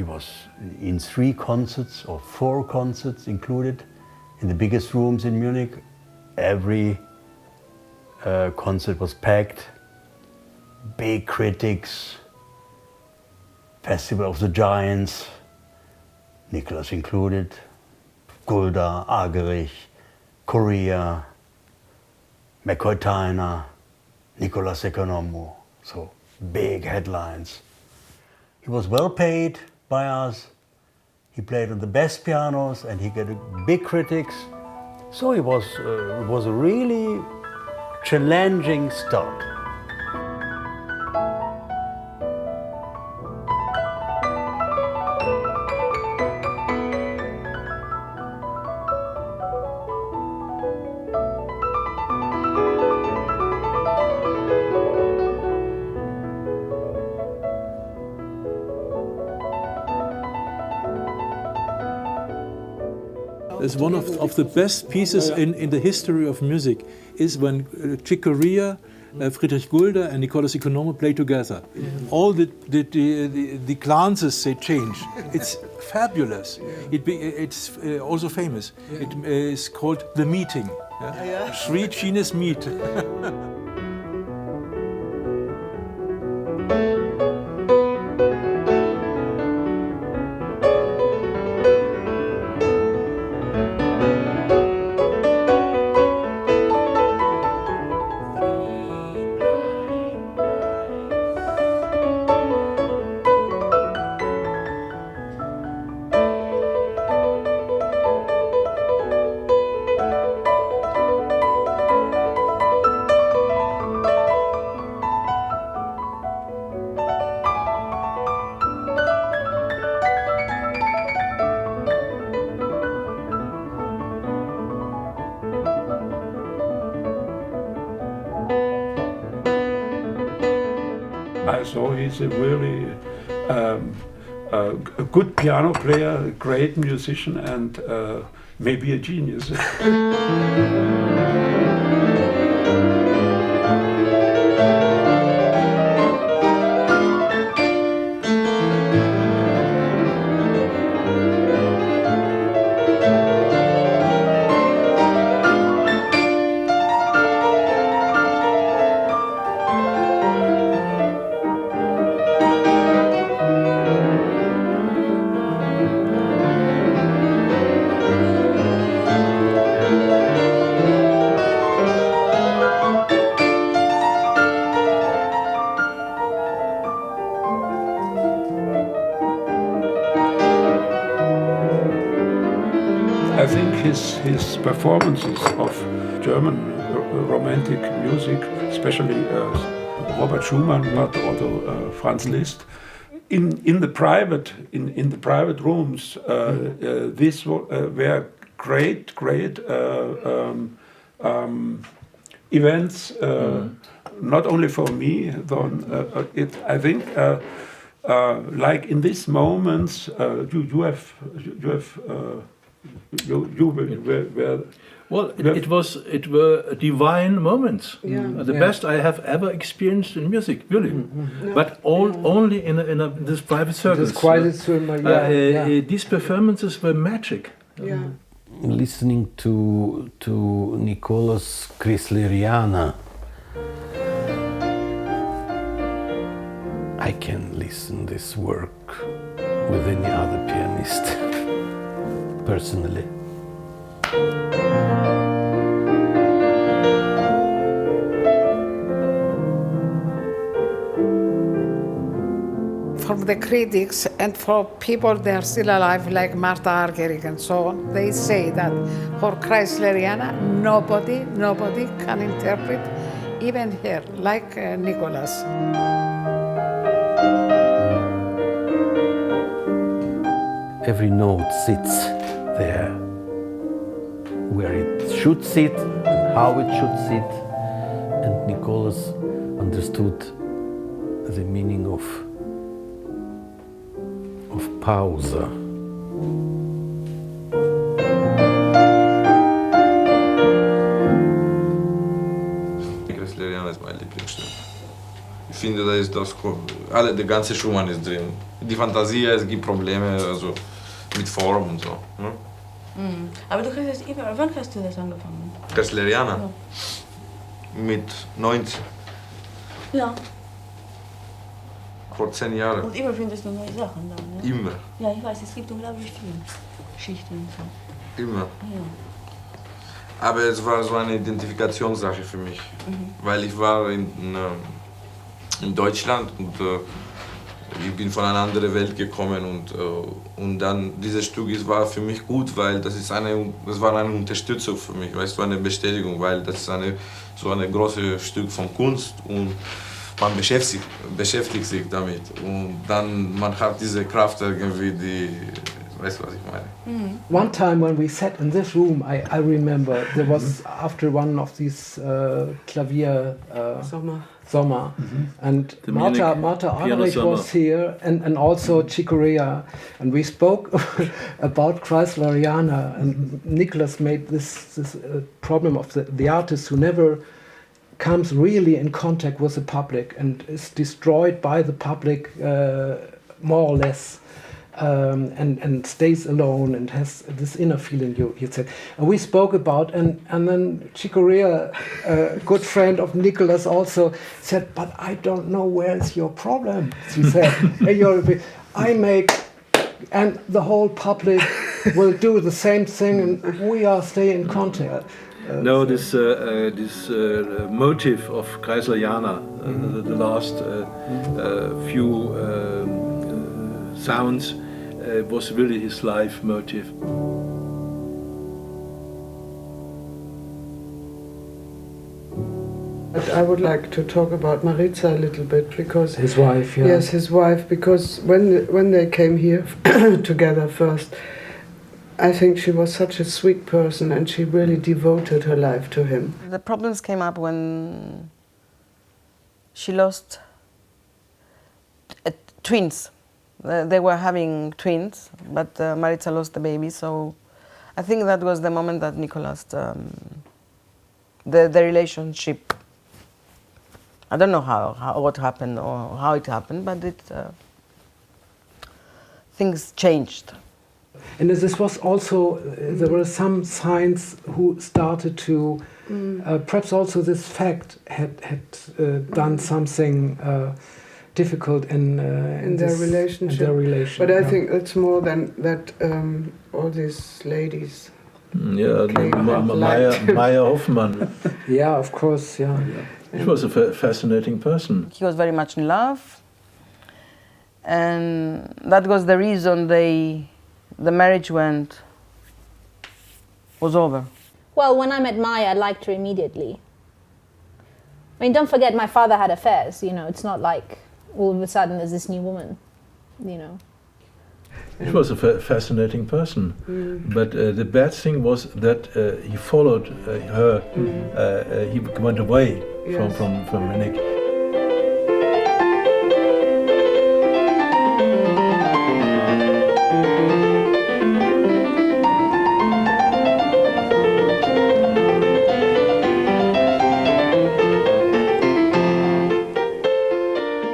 was in 3 concerts or 4 concerts included in the biggest rooms in Munich. Every concert was packed. Big critics, Festival of the Giants, Nicolas included, Gulda, Agerich, Korea, McCoy Tyner, Nicolas Economou, so big headlines. He was well paid by us. He played on the best pianos and he got big critics. So it was a really challenging start. It's one of the best pieces in the history of music is when Chick Corea, Friedrich Gulda and Nicolas Economou play together. All the glances they change. It's fabulous. It's also famous. It is called The Meeting. Yeah? 3 genius meet. So he's a really a good piano player, a great musician, and maybe a genius. I think his performances of German romantic music, especially Robert Schumann, not also Franz Liszt. In the private rooms, these were great events. Not only for me, I think. Like in these moments, you were. Well, it were divine moments. The best I have ever experienced in music, really. But only in this private circles. These performances were magic. Listening to Nicolas Chrysleriana, I can listen this work with any other pianist, personally. From the critics and for people that are still alive, like Martha Argerich and so on, they say that for Chrysleriana, nobody can interpret, even her, like Nicolas. Every note sits there, where it should sit and how it should sit. And Nicolas understood the meaning of pausa. Chrysleriana ist mein Lieblingsstück. Ich finde, da ist der ganze Schumann ist drin. Die Fantasie, es gibt Probleme, also mit Form und so. Ne? Aber du hast das immer, wann hast du das angefangen? Chrysleriana? Ja. Mit 19. Ja. Vor 10 Jahren. Und immer findest du neue Sachen dann, ne? Immer. Ja, ich weiß, es gibt unglaublich viele Schichten und so. Immer. Ja. Aber es war so eine Identifikationssache für mich. Weil ich war in Deutschland und ich bin von einer anderen Welt gekommen und dann dieses Stück war für mich gut, weil das war eine Unterstützung für mich, weißt du, eine Bestätigung, weil das ist so ein großes Stück von Kunst und man beschäftigt sich damit und dann man hat diese Kraft irgendwie, weißt du, was ich meine? One time when we sat in this room, I remember there was after one of these Klavier Sommer, and Martha Argerich was here, and also Chicorea, and we spoke about Chrysleriana, and Nicolas made this problem of the artist who never comes really in contact with the public and is destroyed by the public more or less. And stays alone and has this inner feeling you said. And we spoke about, and then Chicorea, a good friend of Nicolas, also said, but I don't know where is your problem, she said. I make, and the whole public will do the same thing and we are stay in contact. No, this motive of Chrysleriana, the last few sounds, was really his life motive. I would like to talk about Maritza a little bit because his wife, yeah. Yes, his wife, because when they came here together first, I think she was such a sweet person and she really devoted her life to him. The problems came up when she lost twins. They were having twins, but Maritza lost the baby, so I think that was the moment that Nicolas, the relationship, I don't know what happened or how it happened, but things changed. And this was also, there were some signs who started to, perhaps also this fact had done something difficult in their relationship. But I think it's more than that. All these ladies. Maya Hoffmann. Yeah, of course. Yeah. He was a fascinating person. He was very much in love, and that was the reason the marriage was over. Well, when I met Maya, I liked her immediately. I mean, don't forget, my father had affairs, you know, it's not like all of a sudden there's this new woman, you know. He was a fascinating person, but the bad thing was that he followed her. He went away from Nick.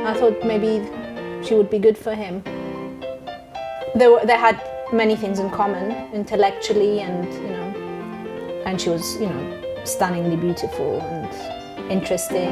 I thought maybe she would be good for him. They had many things in common, intellectually, and you know, and she was, you know, stunningly beautiful and interesting.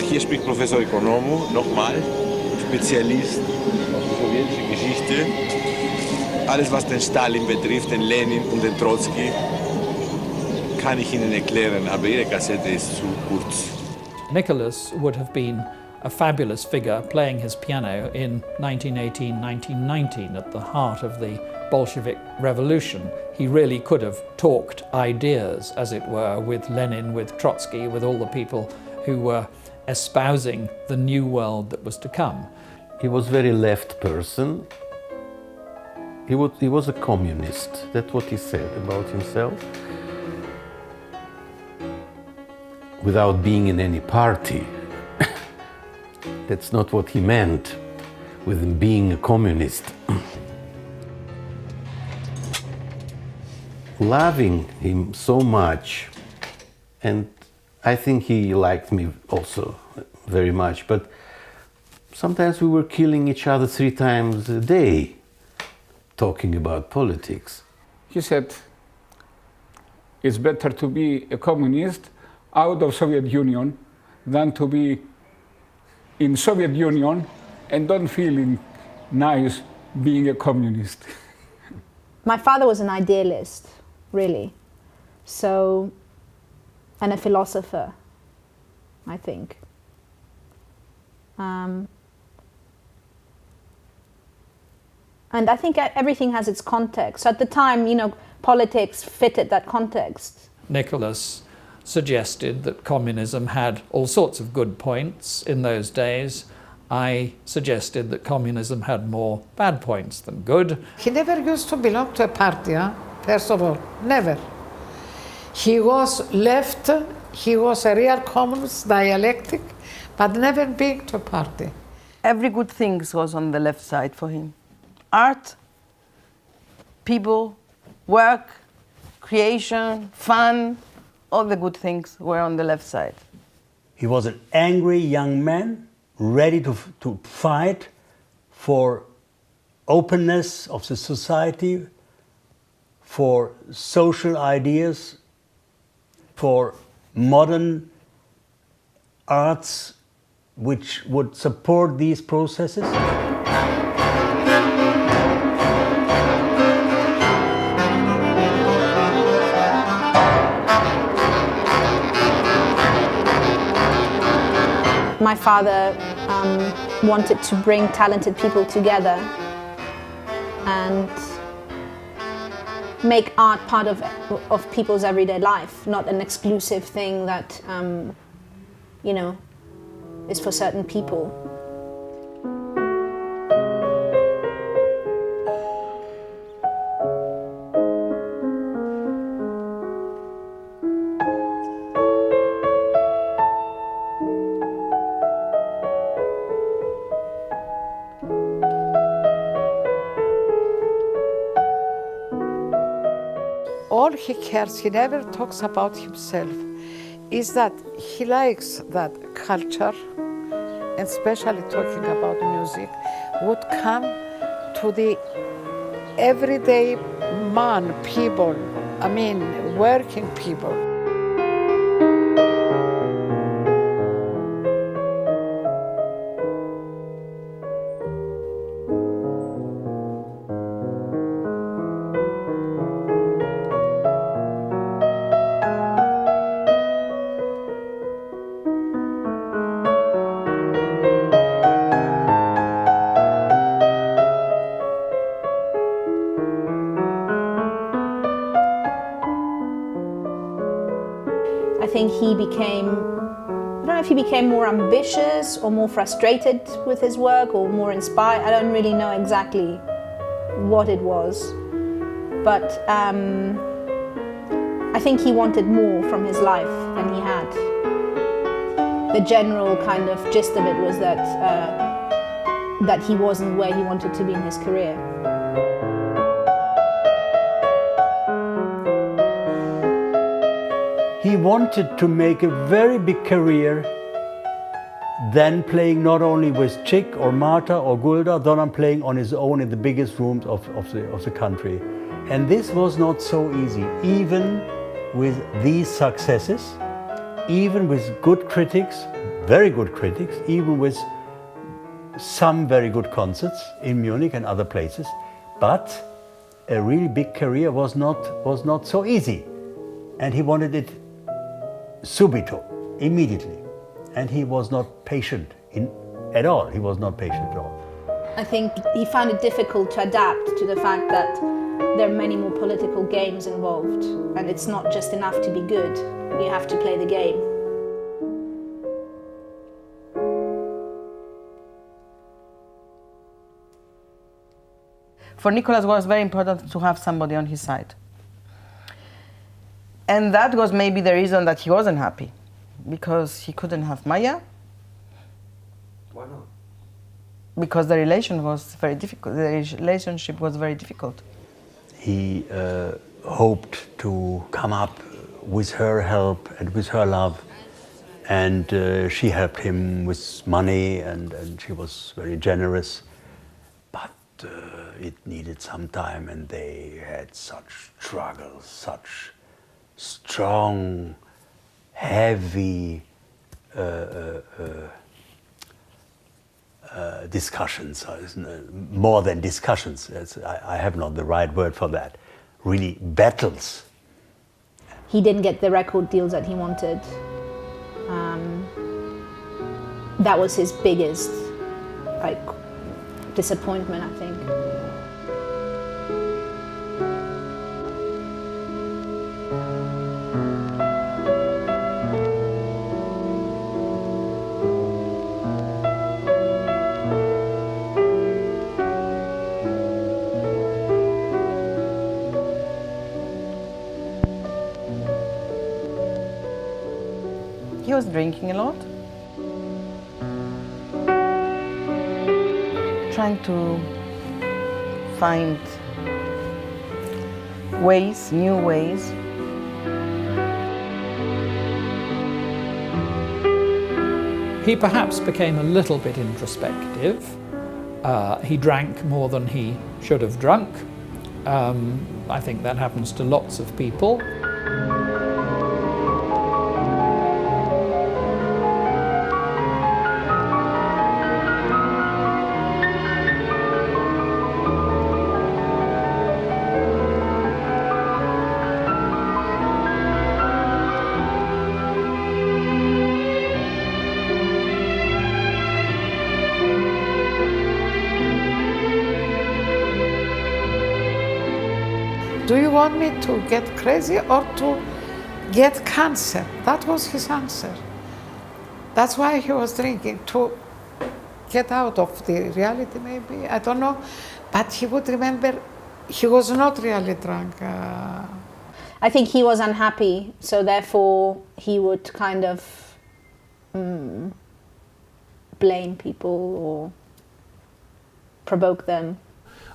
Hier spricht Professor Economou, nochmal, Spezialist auf die sowjetische Geschichte. Alles, was den Stalin betrifft, den Lenin und den Trotzki, kann ich Ihnen erklären, aber Ihre Kassette ist zu kurz. Nicolas would have been a fabulous figure playing his piano in 1918, 1919 at the heart of the Bolshevik Revolution. He really could have talked ideas, as it were, with Lenin, with Trotsky, with all the people who were espousing the new world that was to come. He was a very left person. He was a communist. That's what he said about himself. Without being in any party. That's not what he meant with him being a communist. Loving him so much, and I think he liked me also very much, but sometimes we were killing each other 3 times a day, talking about politics. He said, it's better to be a communist out of Soviet Union than to be in Soviet Union and don't feel nice being a communist. My father was an idealist, really. So, and a philosopher, I think. And I think everything has its context. So at the time, you know, politics fitted that context. Nicolas suggested that communism had all sorts of good points in those days. I suggested that communism had more bad points than good. He never used to belong to a party, first of all, never. He was left, he was a real communist, dialectic, but never been to a party. Every good thing was on the left side for him. Art, people, work, creation, fun, all the good things were on the left side. He was an angry young man, ready to fight for openness of the society, for social ideas, for modern arts which would support these processes. My father wanted to bring talented people together and make art part of people's everyday life, not an exclusive thing that, you know, is for certain people. All he cares, he never talks about himself, is that he likes that culture, especially talking about music, would come to the everyday man, people, I mean, working people. I think he became, I don't know if he became more ambitious or more frustrated with his work or more inspired. I don't really know exactly what it was, but I think he wanted more from his life than he had. The general kind of gist of it was that, that he wasn't where he wanted to be in his career. He wanted to make a very big career, then playing not only with Chick or Marta or Gulda, then playing on his own in the biggest rooms of the country. And this was not so easy, even with these successes, even with good critics, very good critics, even with some very good concerts in Munich and other places. But a really big career was not so easy. And he wanted it subito, immediately. And he was not patient at all. He was not patient at all. I think he found it difficult to adapt to the fact that there are many more political games involved, and it's not just enough to be good. You have to play the game. For Nicolas, it was very important to have somebody on his side. And that was maybe the reason that he wasn't happy, because he couldn't have Maya. Why not? Because the relation was very difficult. The relationship was very difficult. He hoped to come up with her help and with her love, and she helped him with money, and she was very generous. But it needed some time, and they had such struggles, such strong, heavy discussions, more than discussions. I have not the right word for that. Really, battles. He didn't get the record deals that he wanted. That was his biggest, disappointment, I think. He was drinking a lot, trying to find ways, new ways. He perhaps became a little bit introspective. He drank more than he should have drunk. I think that happens to lots of people. Do you want me to get crazy or to get cancer? That was his answer. That's why he was drinking, to get out of the reality maybe, I don't know. But he would remember he was not really drunk. I think he was unhappy, so therefore he would kind of blame people or provoke them.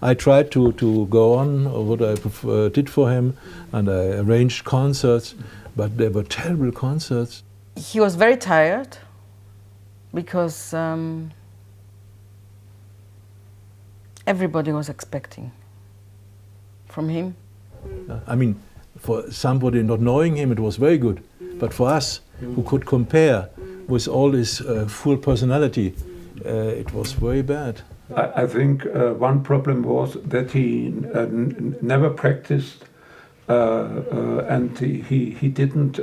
I tried to go on what I did for him, and I arranged concerts, but they were terrible concerts. He was very tired because everybody was expecting from him. I mean, for somebody not knowing him, it was very good. But for us, who could compare with all his full personality, it was very bad. I think one problem was that he never practiced and he didn't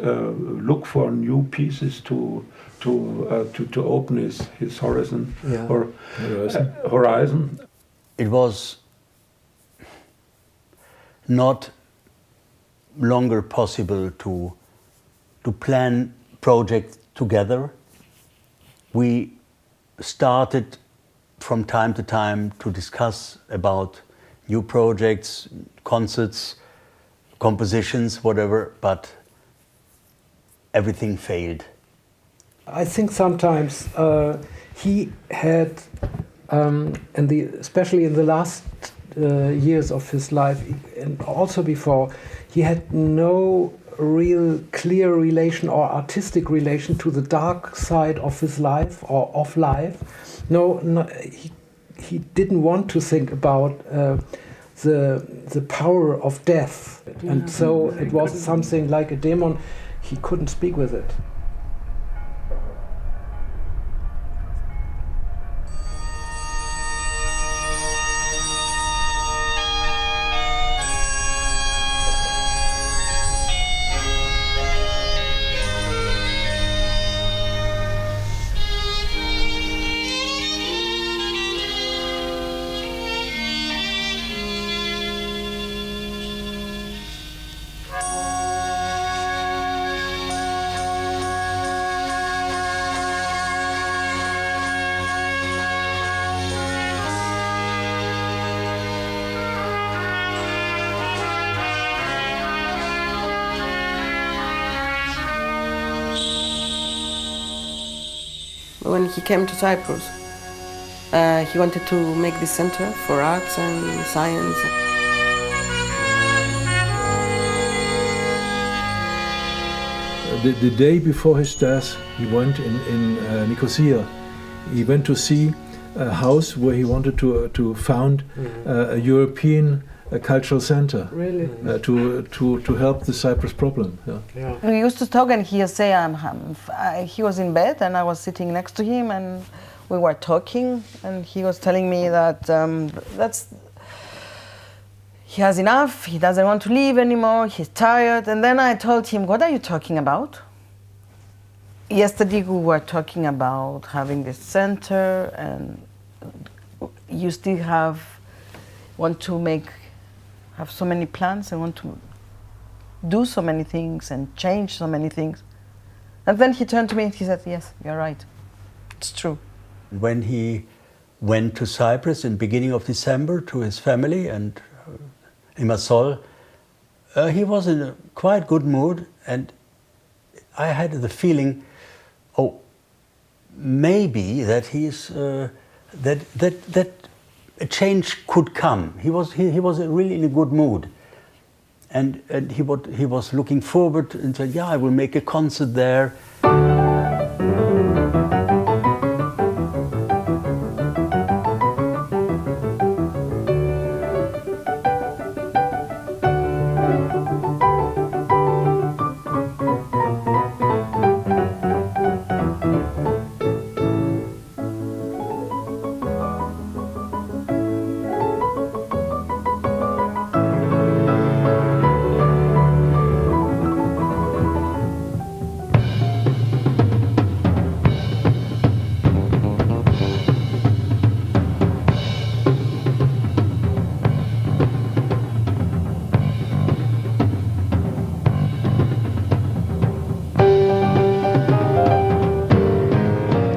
look for new pieces to open his horizon, Yeah. or horizon. It was not longer possible to plan projects together. We started from time to time to discuss about new projects, concerts, compositions, whatever, but everything failed. I think sometimes he had, especially in the last years of his life, and also before, he had no real clear relation or artistic relation to the dark side of his life or of life. No, he didn't want to think about the power of death, and so it was something like a demon. He couldn't speak with it. When he came to Cyprus, he wanted to make this center for arts and science. The day before his death, he went in Nicosia. He went to see a house where he wanted to found a European cultural center. Really? To help the Cyprus problem. Yeah. We used to talk, and he would say, he was in bed, and I was sitting next to him, and we were talking, and he was telling me that he has enough, he doesn't want to live anymore, he's tired. And then I told him, what are you talking about? Yesterday we were talking about having this center, and you still want to have so many plans and want to do so many things and change so many things. And then he turned to me and he said, yes, you're right, it's true. When he went to Cyprus in beginning of December to his family and Limassol, he was in a quite good mood, and I had the feeling, oh, maybe that he's that a change could come. He was really in a good mood, and he was looking forward and said, yeah, I will make a concert there.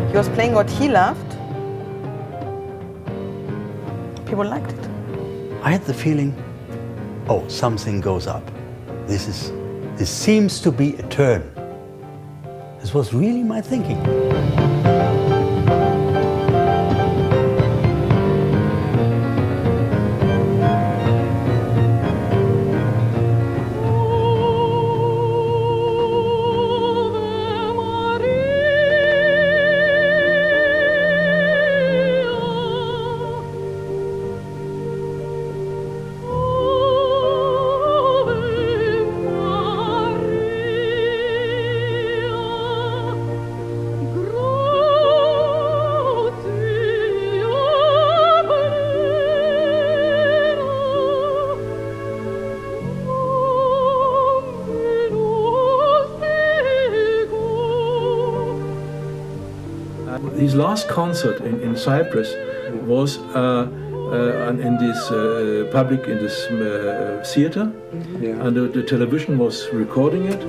He was playing what he loved. People liked it. I had the feeling, oh, something goes up. This seems to be a turn. This was really my thinking. his last concert in Cyprus was in this theater, and the television was recording it.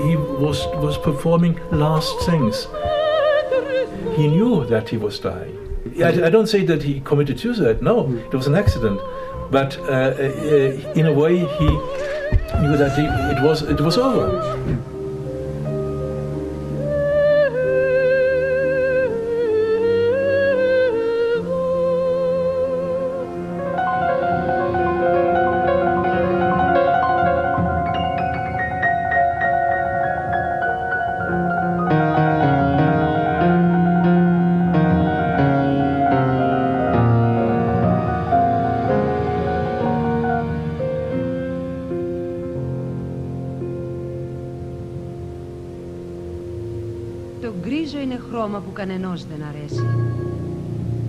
He was performing last things. He knew that he was dying. I don't say that he committed suicide. No, it was an accident. But in a way, he knew that it was over. Το γκρίζο είναι χρώμα που κανενός δεν αρέσει.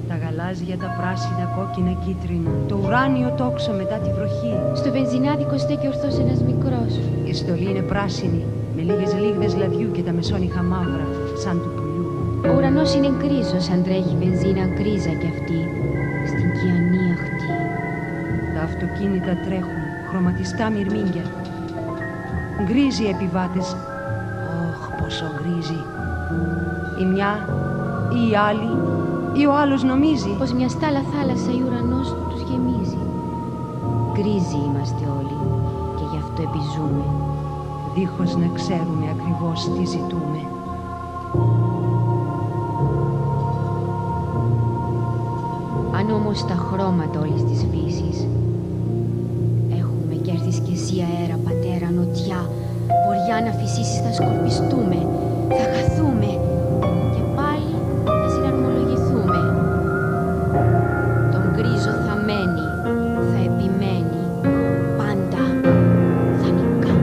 Τα γαλάζια, τα πράσινα, κόκκινα, κίτρινα. Το ουράνιο τόξο μετά τη βροχή. Στο βενζινάδικο στέκει ορθώς ένας μικρός. Η στολή είναι πράσινη, με λίγες λίγδες λαδιού και τα μεσόνυχα μαύρα, σαν του πουλιού. Ο ουρανός είναι γκρίζος, αν τρέχει βενζίνα γκρίζα κι αυτή. Στην κιανή αχτή. Τα αυτοκίνητα τρέχουν, χρωματιστά μυρμήγκια. Γκρίζοι επιβάτες. Ωχ, πόσο γκρίζοι. Η μια ή η άλλη ή ο άλλος νομίζει πως μια στάλα θάλασσα ή ουρανός τους γεμίζει. Γκρίζοι είμαστε όλοι και γι' αυτό επιζούμε, δίχως να ξέρουμε ακριβώς τι ζητούμε. Αν όμως τα χρώματα όλης της φύσης έχουμε κι έρθεις κι εσύ αέρα, πατέρα, νοτιά, βοριά να φυσήσεις θα σκορπιστούμε, θα χαθούμε και πάλι θα συναρμολογηθούμε. Τον γκρίζο θα μένει, θα επιμένει, πάντα θα νικά.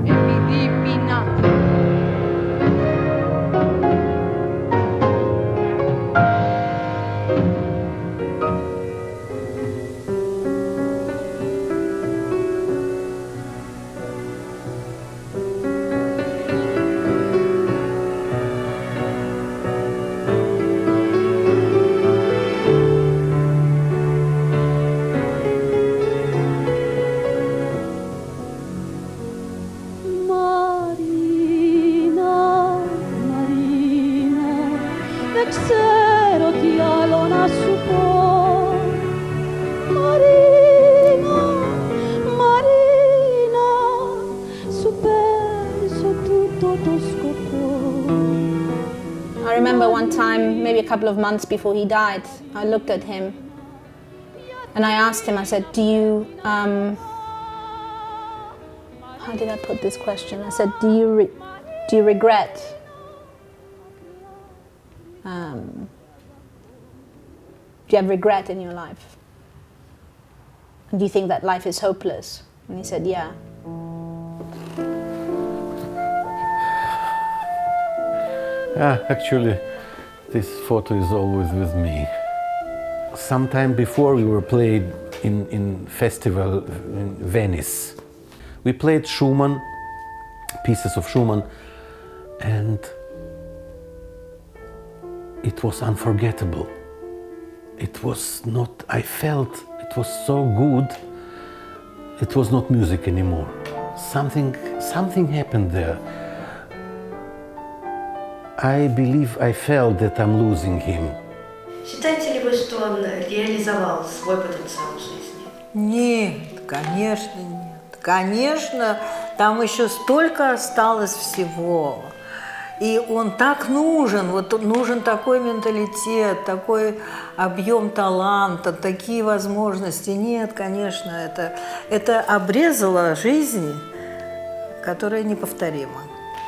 Επειδή πεινά. I remember one time, maybe a couple of months before he died, I looked at him and I asked him, I said, do you, how did I put this question? I said, do you regret do you have regret in your life? And do you think that life is hopeless? And he said, yeah. Actually, this photo is always with me. Sometime before we were played in festival in Venice. We played Schumann, pieces of Schumann, and it was unforgettable. It was not, I felt it was so good, it was not music anymore. Something happened there. I believe I felt that I'm losing him. Считаете ли вы, что он реализовал свой потенциал в жизни? Нет, конечно нет. Конечно, там еще столько осталось всего. И он так нужен, вот нужен такой менталитет, такой объем таланта, такие возможности. Нет, конечно, это обрезало жизнь, которая неповторима.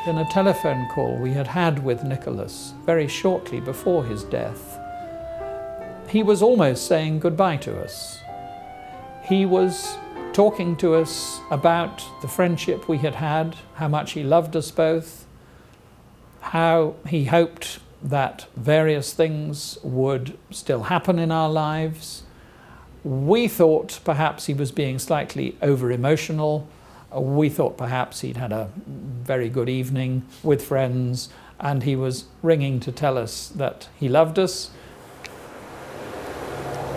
In a telephone call we had had with Nicolas very shortly before his death, he was almost saying goodbye to us. He was talking to us about the friendship we had had, how much he loved us both, how he hoped that various things would still happen in our lives. We thought perhaps he was being slightly over-emotional. We thought perhaps he'd had a very good evening with friends and he was ringing to tell us that he loved us.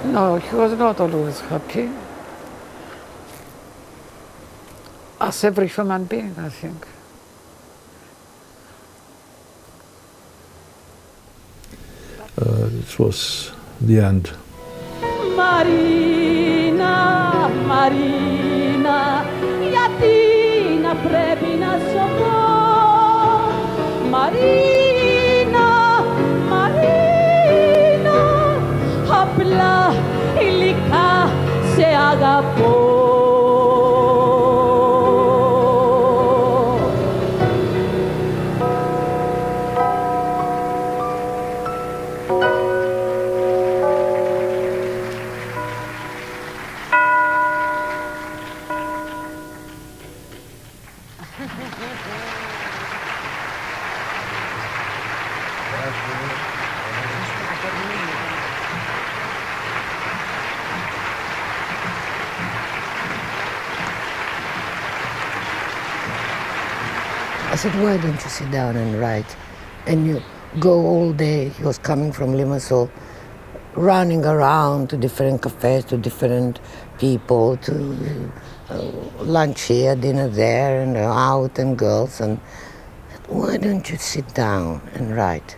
No, he was not always happy. As every human being, I think. This was the end. Marina, Marina, γιατί να πρέπει να σωθώ. Marina, Marina, απλά υλικά σε αγαπώ. I said, why don't you sit down and write? And you go all day. He was coming from Limassol, running around to different cafes, to different people, to lunch here, dinner there, and out and girls. And why don't you sit down and write?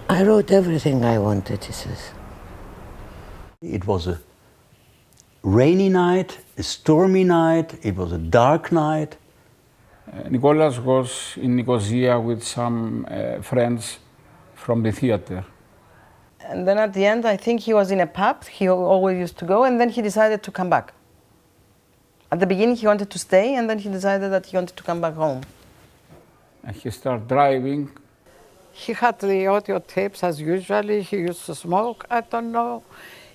I wrote everything I wanted, he says. It was a rainy night, a stormy night, it was a dark night. Nicolas was in Nicosia with some friends from the theater. And then at the end, I think he was in a pub, he always used to go, and then he decided to come back. At the beginning, he wanted to stay, and then he decided that he wanted to come back home. And he started driving. He had the audio tapes as usually. He used to smoke. I don't know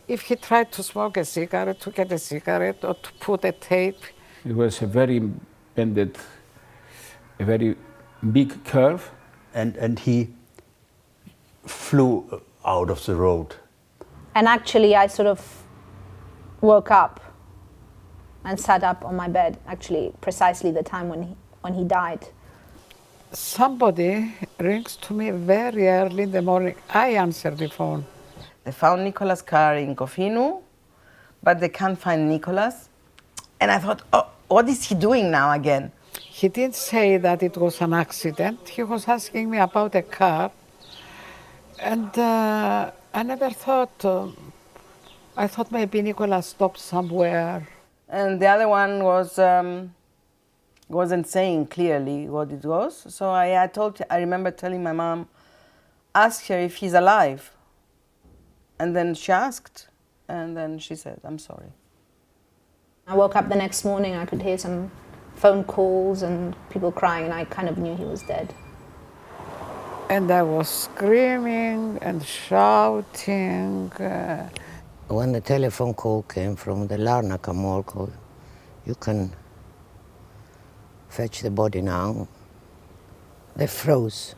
if he tried to smoke a cigarette, to get a cigarette, or to put a tape. It was a very bended, a very big curve. And he flew out of the road. And actually, I sort of woke up and sat up on my bed, actually precisely the time when he died. Somebody rings to me very early in the morning. I answer the phone. They found Nicolas' car in Cofinu, but they can't find Nicolas. And I thought, oh, what is he doing now again? He didn't say that it was an accident. He was asking me about a car. And I never thought, I thought maybe Nicolas stopped somewhere. And the other one wasn't saying clearly what it was. So I remember telling my mom, ask her if he's alive. And then she asked, and then she said, I'm sorry. I woke up the next morning, I could hear some phone calls and people crying, and I kind of knew he was dead. And I was screaming and shouting. When the telephone call came from the Larnaca mall, called, you can fetch the body now. They froze.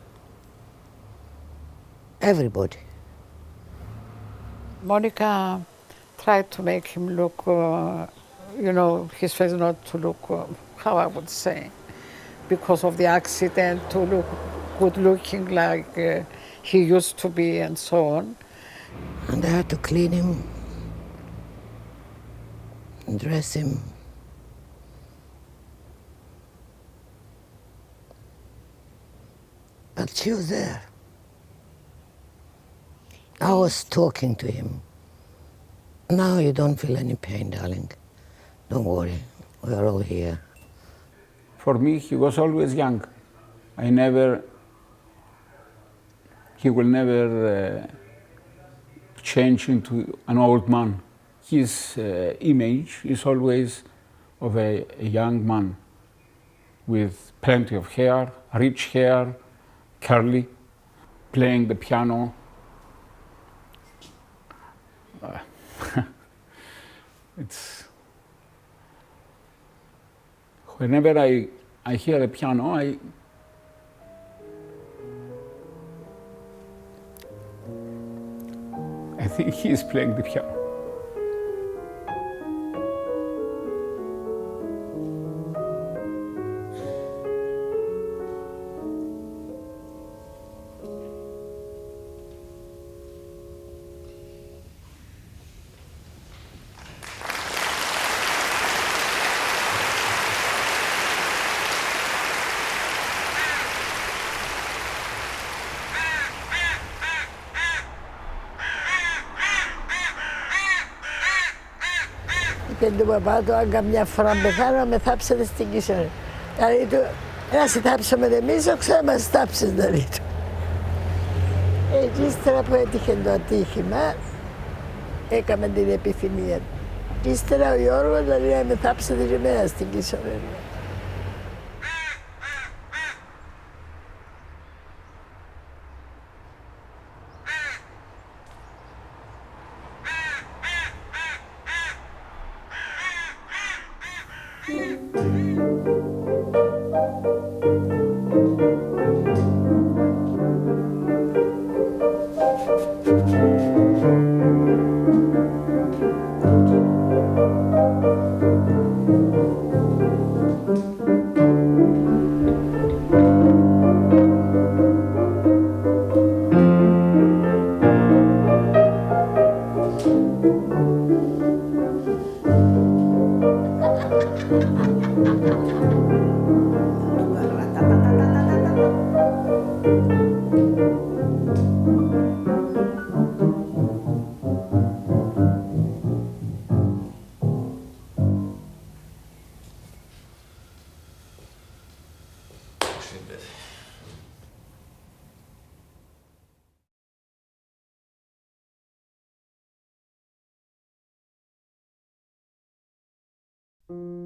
Everybody. Monica tried to make him look, his face not to look, how I would say, because of the accident, to look good looking like he used to be and so on. And I had to clean him, and dress him. But she was there. I was talking to him. Now you don't feel any pain, darling. Don't worry, we are all here. For me, he was always young. He will never change into an old man. His image is always of a young man with plenty of hair, rich hair, curly, playing the piano. Whenever I hear a piano, I think he is playing the piano. Και του παπά του, αν καμιά φορά πεθάνω, με θάψετε στην Κίσονη. Δηλαδή του, να σε θάψουμε εμείς, ο ξέρω μας θάψεις, δηλαδή του. Και ύστερα που έτυχε το ατύχημα, έκαμε την επιθυμία του. Και ύστερα ο Γιώργος, δηλαδή να με θάψετε και εμένα στην Κίσονη. Thank you.